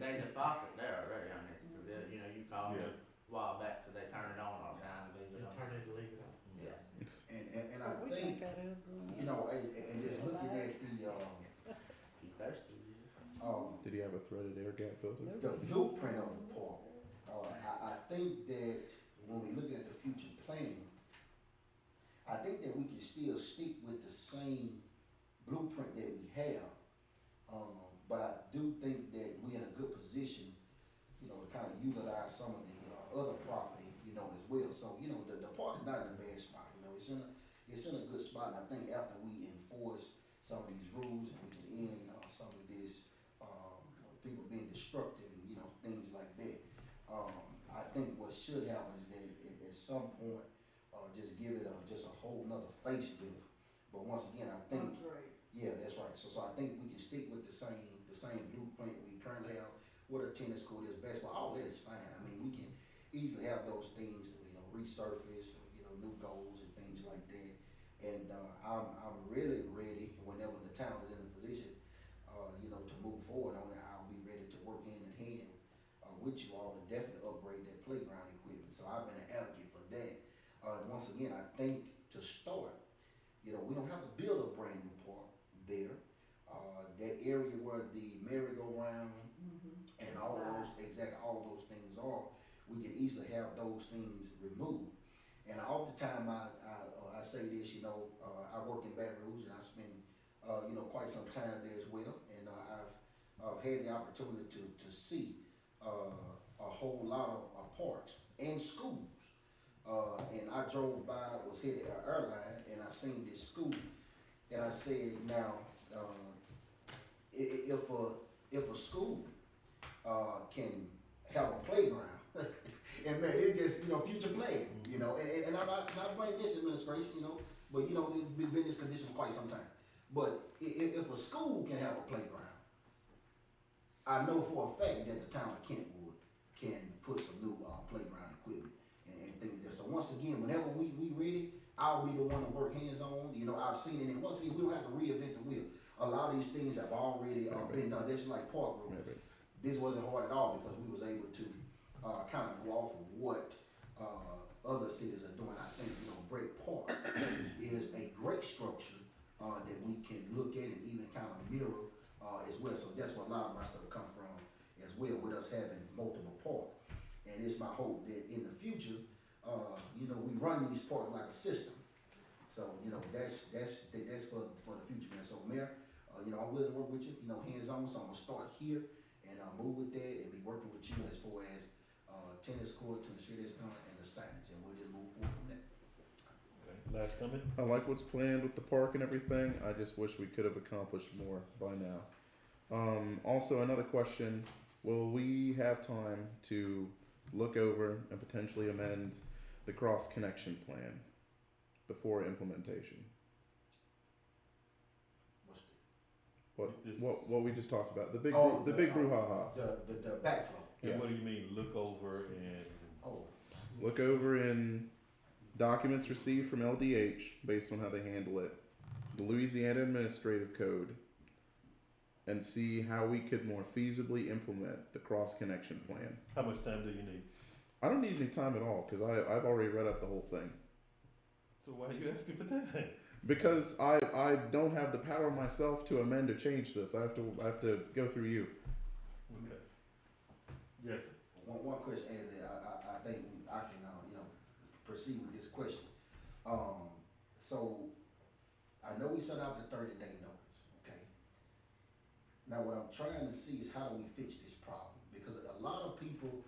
There's a faucet there already on this pavilion, you called Yeah. it a while back, cause they turn it on all the time, leave They it on. turn it and leave it on. Yeah. and I We think, think that is. and just looking at Keep thirsty. Did he have a threaded air gap filter? the blueprint of the park, I think that when we look at the future plan, I think that we can still stick with the same blueprint that we have. But I do think that we're in a good position, to kind of utilize some of the other property, as well. So, the park is not in a bad spot, it's in a good spot. And I think after we enforce some of these rules and we can end some of this, people being destructive and, things like that, I think what should happen is that at some point, just give it just a whole nother facelift. But once again, I think, Great. yeah, that's right. So I think we can stick with the same blueprint we currently have. What a tennis court is, basketball, all that is fine. I mean, we can easily have those things, resurface, new goals and things like that. And I'm really ready whenever the town is in a position, to move forward on it. I'll be ready to work hand in hand with you all to definitely upgrade that playground equipment. So I've been an advocate for that. Once again, I think to start, we don't have to build a brand new park there. That area where the merry-go-round and all those those things are, we can easily have those things removed. And oftentimes I say this, I work in Baton Rouge and I spend quite some time there as well. And I've had the opportunity to see a whole lot of parks and schools. And I drove by, was headed an airline, and I seen this school, and I said, now, if a school can have a playground, and man, it just future play, and I blame this administration, but they've been in this condition for quite some time. But if a school can have a playground, I know for a fact that the town of Kentwood can put some new playground equipment and things there. So once again, whenever we ready, I'll be the one to work hands on. I've seen it, and once again, we don't have to reinvent the wheel. A lot of these things have already been done. This is like Park Road. This wasn't hard at all because we was able to kind of go off of what other cities are doing. I think Great Park is a great structure that we can look at and even kind of mirror as well. So that's where a lot of my stuff come from as well, with us having multiple parks. And it's my hope that in the future, we run these parks like a system. So that's for the future, man. So Mayor, I'm willing to work with you, hands on. So I'm gonna start here and move with that and be working with you as far as tennis court to ensure that's done and the signage, and we'll just move forward from there. Okay, last comment? I like what's planned with the park and everything. I just wish we could have accomplished more by now. Also, another question: will we have time to look over and potentially amend the cross connection plan before implementation? What we just talked about, the big brouhaha. The backflow. Yes. What do you mean, look over and? Look over in documents received from LDH based on how they handle it, the Louisiana Administrative Code, and see how we could more feasibly implement the cross connection plan. How much time do you need? I don't need any time at all because I've already read up the whole thing. So why are you asking for time? Because I don't have the power myself to amend or change this. I have to go through you. Okay. Yes, sir. one question, and I think I can, proceed with this question. So, I know we set out the 30-day notice, okay? Now, what I'm trying to see is how do we fix this problem? Because a lot of people,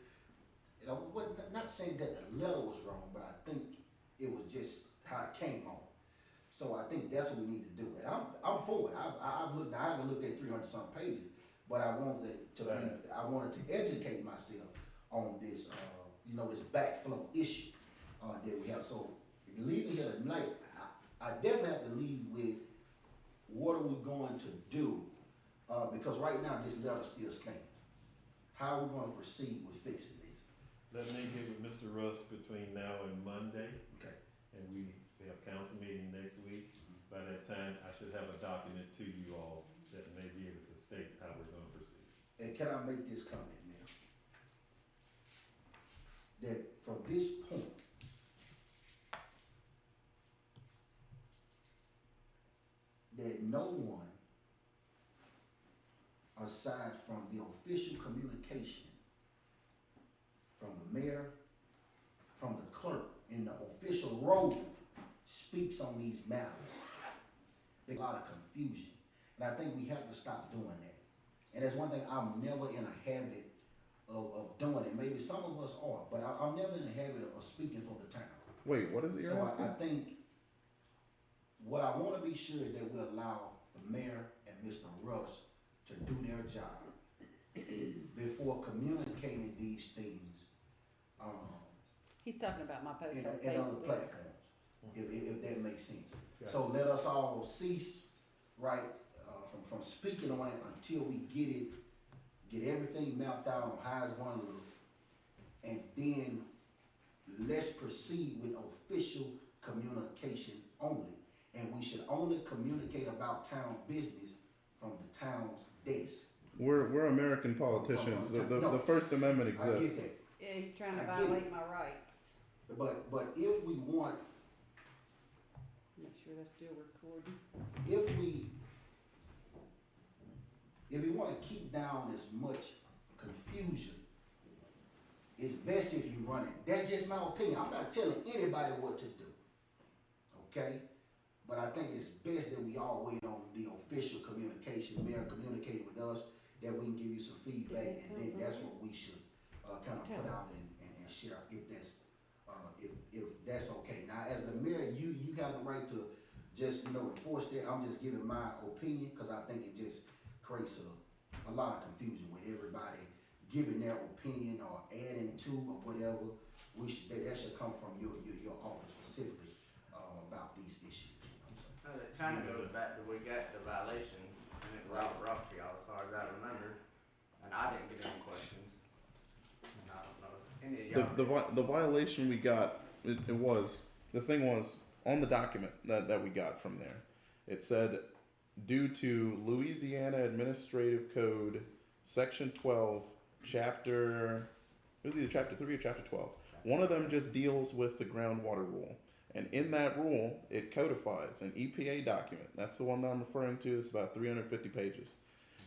not saying that the letter was wrong, but I think it was just how it came on. So I think that's what we need to do. And I'm for it. I haven't looked at 300 some pages, but I wanted to educate myself on this, this backflow issue that we have. So leaving here tonight, I definitely have to leave with what are we going to do, because right now this letter still stands. How are we going to proceed with fixing this? Let me get with Mr. Russ between now and Monday, Okay. and we have council meeting next week. By that time, I should have a document to you all that may be able to state how we're gonna proceed. And can I make this comment, Mayor? That from this point, that no one, aside from the official communication from the mayor, from the clerk, in the official role, speaks on these matters. There's a lot of confusion, and I think we have to stop doing that. And that's one thing I'm never in a habit of doing it. Maybe some of us are, but I'm never in the habit of speaking for the town. Wait, what is it you're So asking? I think what I want to be sure is that we allow the mayor and Mr. Russ to do their job before communicating these things He's talking about my post on in other Facebook. platforms, if that makes sense. Got So let us all cease, right, from speaking on it until we get everything mapped out on how it's going to look, and then let's proceed with official communication only. And we should only communicate about town business from the town's desk. We're American politicians. The First Amendment I get exists. that. Yeah, he's trying to I get violate it. my rights. But if we want, Make sure that's still recording. if we want to keep down as much confusion, it's best if you run it. That's just my opinion. I'm not telling anybody what to do. Okay? But I think it's best that we all wait on the official communication, mayor communicating with us, that we can give you some feedback, and then that's what we should kind of put out and share if that's okay. Now, as the mayor, you have the right to just enforce that. I'm just giving my opinion because I think it just creates a lot of confusion with everybody giving their opinion or adding to or whatever. That should come from your office specifically about these issues. It kind of goes back to we got the violation, and it was all brought to y'all as far as I remember, and I didn't get any questions. And I don't know if any of y'all. The violation we got, the thing was, on the document that we got from there, it said, due to Louisiana Administrative Code, Section 12, Chapter, it was either Chapter 3 or Chapter 12. One of them just deals with the groundwater rule. And in that rule, it codifies an EPA document. That's the one that I'm referring to. It's about 350 pages.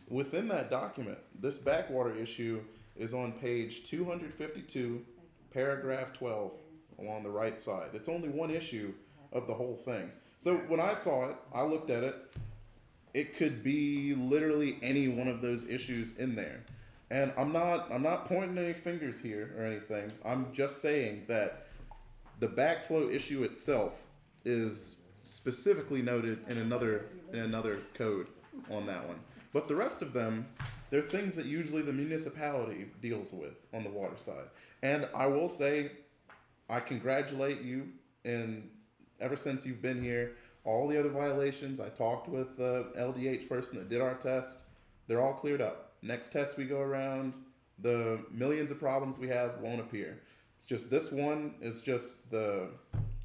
Within that document, this backwater issue is on page 252, paragraph 12, along the right side. It's only one issue of the whole thing. So when I saw it, I looked at it. It could be literally any one of those issues in there. And I'm not pointing any fingers here or anything. I'm just saying that the backflow issue itself is specifically noted in another code on that one. But the rest of them, they're things that usually the municipality deals with on the water side. And I will say, I congratulate you, and ever since you've been here, all the other violations, I talked with the LDH person that did our test, they're all cleared up. Next test we go around, the millions of problems we have won't appear. It's just this one is just the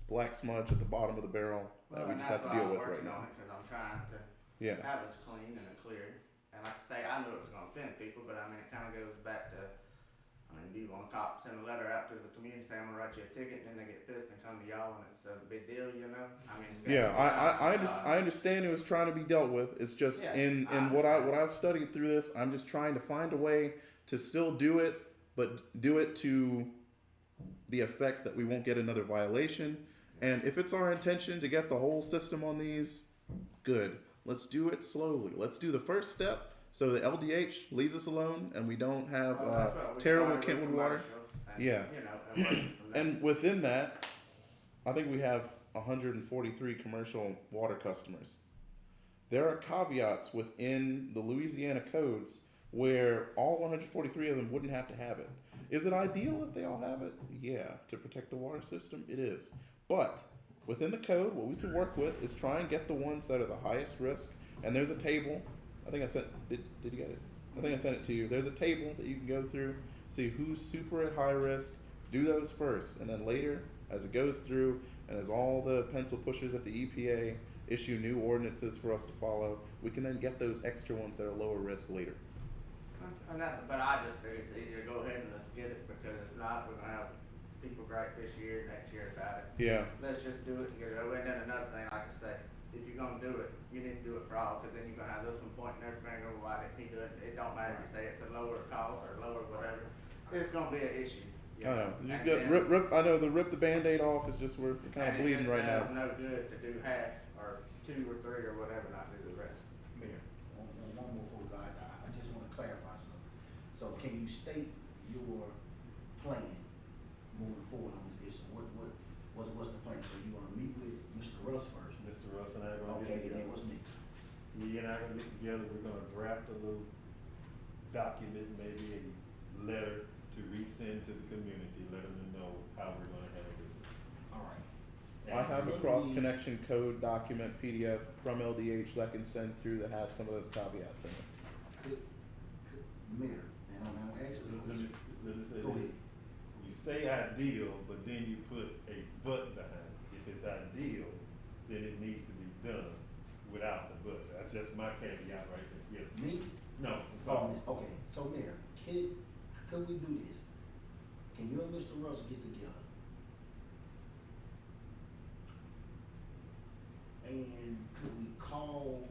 black smudge at the bottom of the barrel that we just have to deal with right now. Because I'm trying to have us clean and clear. And like I say, I knew it was going to offend people, but I mean, it kind of goes back to, do you want a cop send a letter out to the community saying I'm going to write you a ticket, and then they get pissed and come to y'all and it's a big deal, you know? I mean, it's I understand it was trying to be dealt with. It's just in what I've studied through this, I'm just trying to find a way to still do it but do it to the effect that we won't get another violation. And if it's our intention to get the whole system on these, good. Let's do it slowly. Let's do the first step so the LDH leaves us alone and we don't have Well, that's what we terrible started with Kentwood water. commercial and, Yeah. You know, and working from there. And within that, I think we have 143 commercial water customers. There are caveats within the Louisiana codes where all 143 of them wouldn't have to have it. Is it ideal if they all have it? Yeah, to protect the water system, it is. But within the code, what we can work with is try and get the ones that are the highest risk. And there's a table. I think I sent. Did you get it? I think I sent it to you. There's a table that you can go through, see who's super at high risk. Do those first, and then later, as it goes through, and as all the pencil pushers at the EPA issue new ordinances for us to follow, we can then get those extra ones that are lower risk later. But I just figure it's easier to go ahead and let's get it, because if not, we're gonna have people gripe this year, next year about it. Yeah. Let's just do it and get it over. And then another thing, like I say, if you're gonna do it, you need to do it for all, because then you're gonna have this one pointing their finger, why didn't he do it? It don't matter if you say it's a lower cost or lower whatever, it's gonna be an issue. You I know. You just And get then- rip. I know the rip the Band-Aid off is just we're kind of and bleeding right now. It just does no good to do half or 2 or 3 or whatever, not do the rest. Mayor, one more before we go, I just wanna clarify something. So can you state your plan moving forward on this? What's the plan? So you wanna meet with Mr. Russ first? Mr. Russ and I are gonna Okay, get and then together. what's next? He and I are gonna get together, we're gonna draft a little document, maybe a letter to resend to the community, let them know how we're gonna handle this. All right. I have a Then cross we- connection code document PDF from LDH that I can send through that has some of those caveats in it. Mayor, and I'm asking a Let me, question. let me say Go this. ahead. You say ideal, but then you put a but behind it. If it's ideal, then it needs to be done without the but. That's just my caveat right there, yes. Me? No. Okay, so Mayor, could we do this? Can you and Mr. Russ get together? And could we call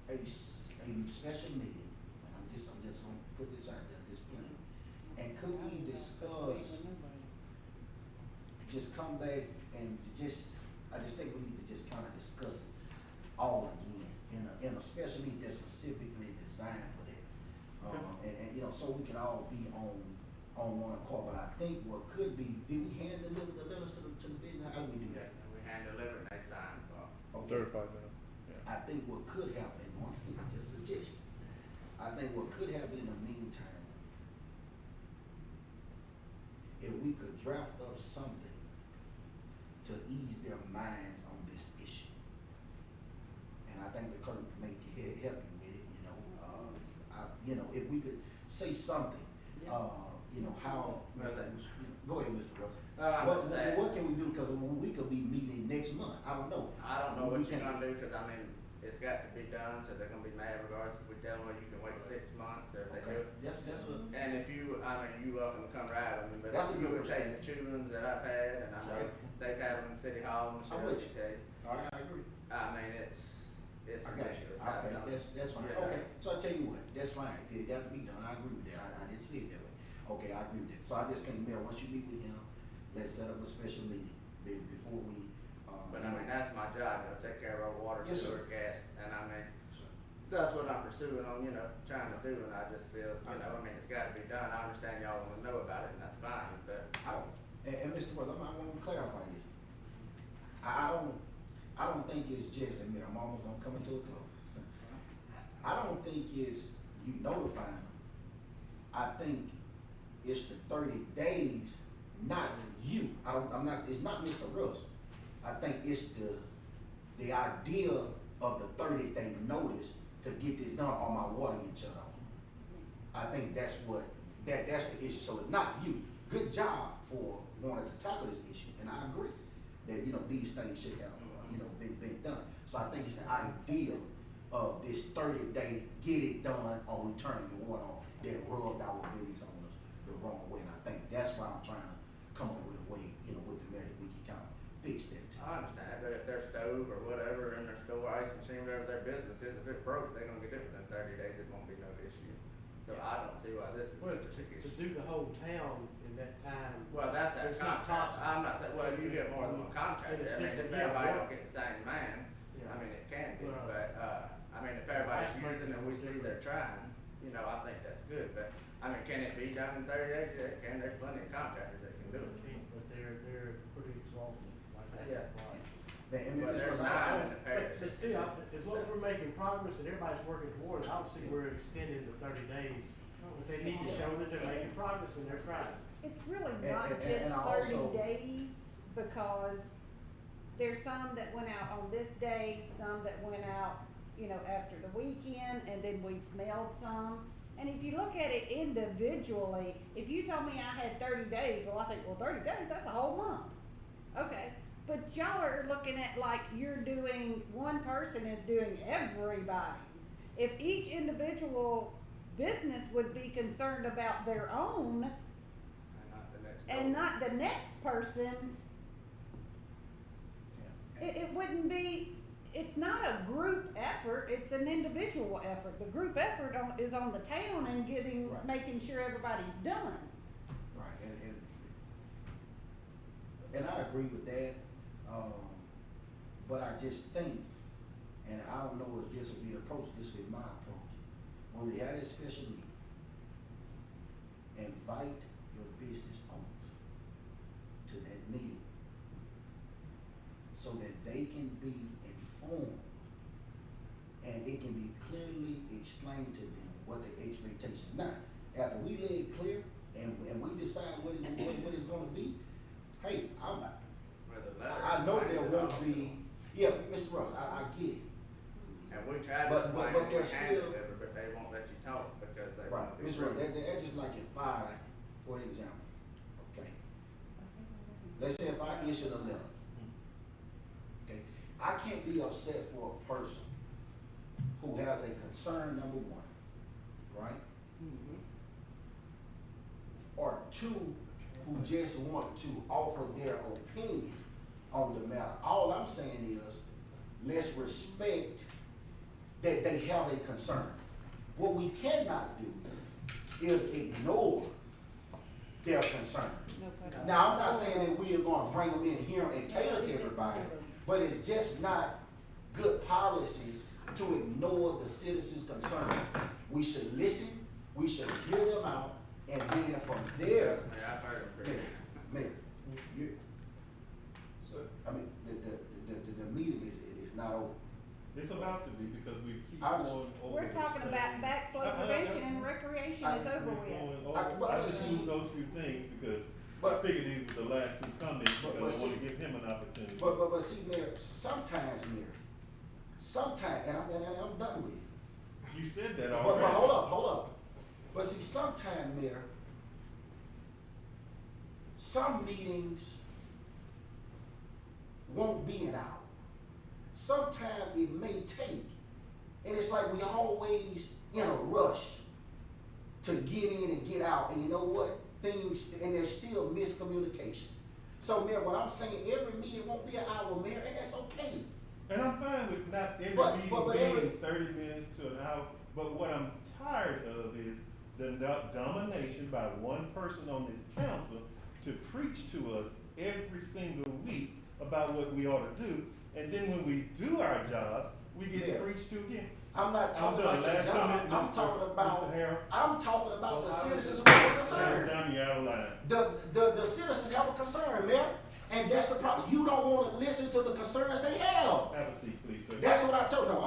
a special meeting? And I'm just gonna put this out there, this plan. And could we discuss, just come back and I just think we need to just kind of discuss it all again in a special meeting that's specifically designed for that. And you know, so we can all be on one accord. But I think what could be, did we hand deliver the letters to the business? How do we do Yes, that? and we hand deliver and they sign for. Okay. Certified mail. Yeah. I think what could happen, and once again, it's just a suggestion. I think what could happen in the meantime, if we could draft up something to ease their minds on this issue. And I think the clerk may help you with it, you know, if we could say something, you know, how, go ahead, Mr. Russ. I'm What gonna say- what can we do, because we could be meeting next month, I don't know. I don't know We what you're can- gonna do, cause I mean, it's got to be done, so they're gonna be mad regardless if we tell them, well, you can wait 6 months, or if they do Okay, it. that's a, And if you, I mean, you welcome to come ride with me, but That's a you good would take the perspective. chewings that I've had, and I know Right. they've had them in City Hall and I'm shit, with you. tell you. all right, I agree. I mean, it's I got you. ridiculous. how Okay, some- that's fine. Yeah. Okay, so I tell you what, that's fine. It got to be done. I agree with that. I didn't see it that way. Okay, I agree with that. So I just think, Mayor, once you meet with him, let's set up a special meeting before we. But I mean, that's my job, you know, take care of our water, Yes, sir. sewer, gas, and I mean, Sure. that's what I'm pursuing on, you know, trying to do, and I just feel, you know, I mean, it's gotta be done. I understand y'all wanna know about it, and that's fine, but And Mr. President, I want to clarify this. I don't think it's just, and Mayor, I'm coming to a close. I don't think it's you notifying them. I think it's the 30 days, not you. It's not Mr. Russ. I think it's the idea of the 30-day notice to get this done or my water get shut off. I think that's the issue. So it's not you. Good job for wanting to tackle this issue, and I agree that, you know, these things should have, been done. So I think it's the idea of this 30-day, get it done, or we turn your water off, that rubbed our business owners the wrong way. And I think that's why I'm trying to come up with a way, you know, with the mayor that we can kind of fix that too. I understand, but if their stove or whatever in their store, ice machine, whatever their business is, if it broke, they're gonna get it within 30 days, it won't be no issue. So So I don't see why this is Well, such a big to issue. do the whole town in that time. Well, that's that it's not contract. possible. I'm not saying, well, you get more than one contract. And it's I mean, if different, yeah, everybody one- don't get the same demand, Yeah. I mean, it can be, Well, but, I mean, if everybody's last month using and we see they're trying, you know, I think that's good, but, I mean, can it be done in 30 days? Yeah, it can, there's plenty of contractors that can do it. But they're pretty exalted, like that. Yes. And But Ms. there's Rose, nine in the parish. But still, as long as we're making progress and everybody's working toward it, I don't see we're extending the 30 days. But they need to show that they're making progress and they're trying. It's really And- not and- just and I 30 also- days, because there's some that went out on this day, some that went out, you know, after the weekend, and then we've mailed some. And if you look at it individually, if you told me I had 30 days, well, I think, well, 30 days, that's a whole month. Okay, but y'all are looking at like you're doing, one person is doing everybody's. If each individual business would be concerned about their own, And not the next. and door. not the next person's, yeah. it wouldn't be, it's not a group effort, it's an individual effort. The group effort is on the town and getting, Right. making sure everybody's done. Right, and I agree with that, but I just think, and I don't know if this will be the approach, this will be my approach. When we have this special meeting, invite your business owners to that meeting so that they can be informed and it can be clearly explained to them what the expectation. Now, after we lay it clear and we decide what it's gonna be, hey, With a letter. I know there explaining it won't all. be, yeah, Mr. Ross, I get it. And we tried to But explain there's what we can still- deliver, but they won't let you talk because they Right, want to be. Ms. Ross, rude. that's just like if I, for an example, okay? Let's say if I issue a letter, okay? I can't be upset for a person who has a concern, number one, right? Or two, who just want to offer their opinion on the matter. All I'm saying is, let's respect that they have a concern. What we cannot do is ignore their concern. Now, I'm not saying that we are gonna bring them in here and cater to everybody, but it's just not good policy to ignore the citizens' concerns. We should listen, we should hear them out, and then from there, Yeah, I've heard them pretty. Mayor, you, So, I mean, the meeting is not over. It's about to be because we keep I going was- over. We're the talking same- about backflow prevention and recreation is over We're with. going I- over, but I just see- moved those few things because I But- figured these were the last two comments But- because I but wanna see- give him an opportunity. But see, Mayor, sometimes, and I'm done with it. You said that But already. hold up. But see, sometime, Mayor, some meetings won't be an hour. Sometimes it may take, and it's like we always in a rush to get in and get out, and you know what? And there's still miscommunication. So, Mayor, what I'm saying, every meeting won't be an hour, Mayor, and that's okay. And I'm fine with not every But meeting every- being 30 minutes to an hour, but what I'm tired of is the domination by one person on this council to preach to us every single week about what we ought to do, and then when we do our job, we get Yeah. preached to again. I'm not talking about your Last job, comment, I'm Mr. talking about, Mr. Harrell. I'm talking about the Well, I was citizens just- who are Hands concerned. down, you're out of line. The citizens have a concern, Mayor, and that's the problem. You don't wanna listen to the concerns they have. Have a seat, please, sir. That's what I told them.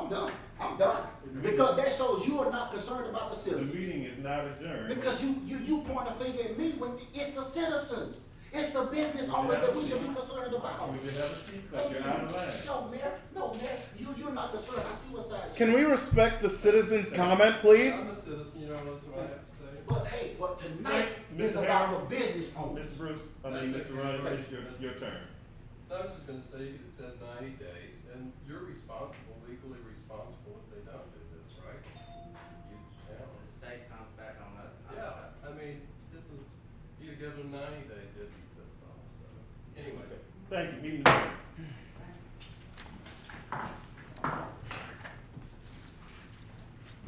I'm done. Because that shows you are not concerned about the The citizens. meeting is not adjourned. Because you point a finger at me when it's the citizens. It's the business owners that we should be concerned about. We will have a seat, but Thank you're you. out of line. No, Mayor, you're not concerned. I see what side. Can we respect the citizens' comment, please? I'm a citizen, you don't listen to what I have to say. But hey, but tonight Mr. is about Harrell. the business owners. Mr. Bruce, That's Mr. okay. Ryan, it's your turn. I was just gonna say, it said 90 days, and you're responsible, legally responsible if they don't do this, right? You The tell. state comes back on us. Yeah, I mean, this is, you'd give them 90 days, you'd be pissed off, so, anyway. Thank you, meeting adjourned.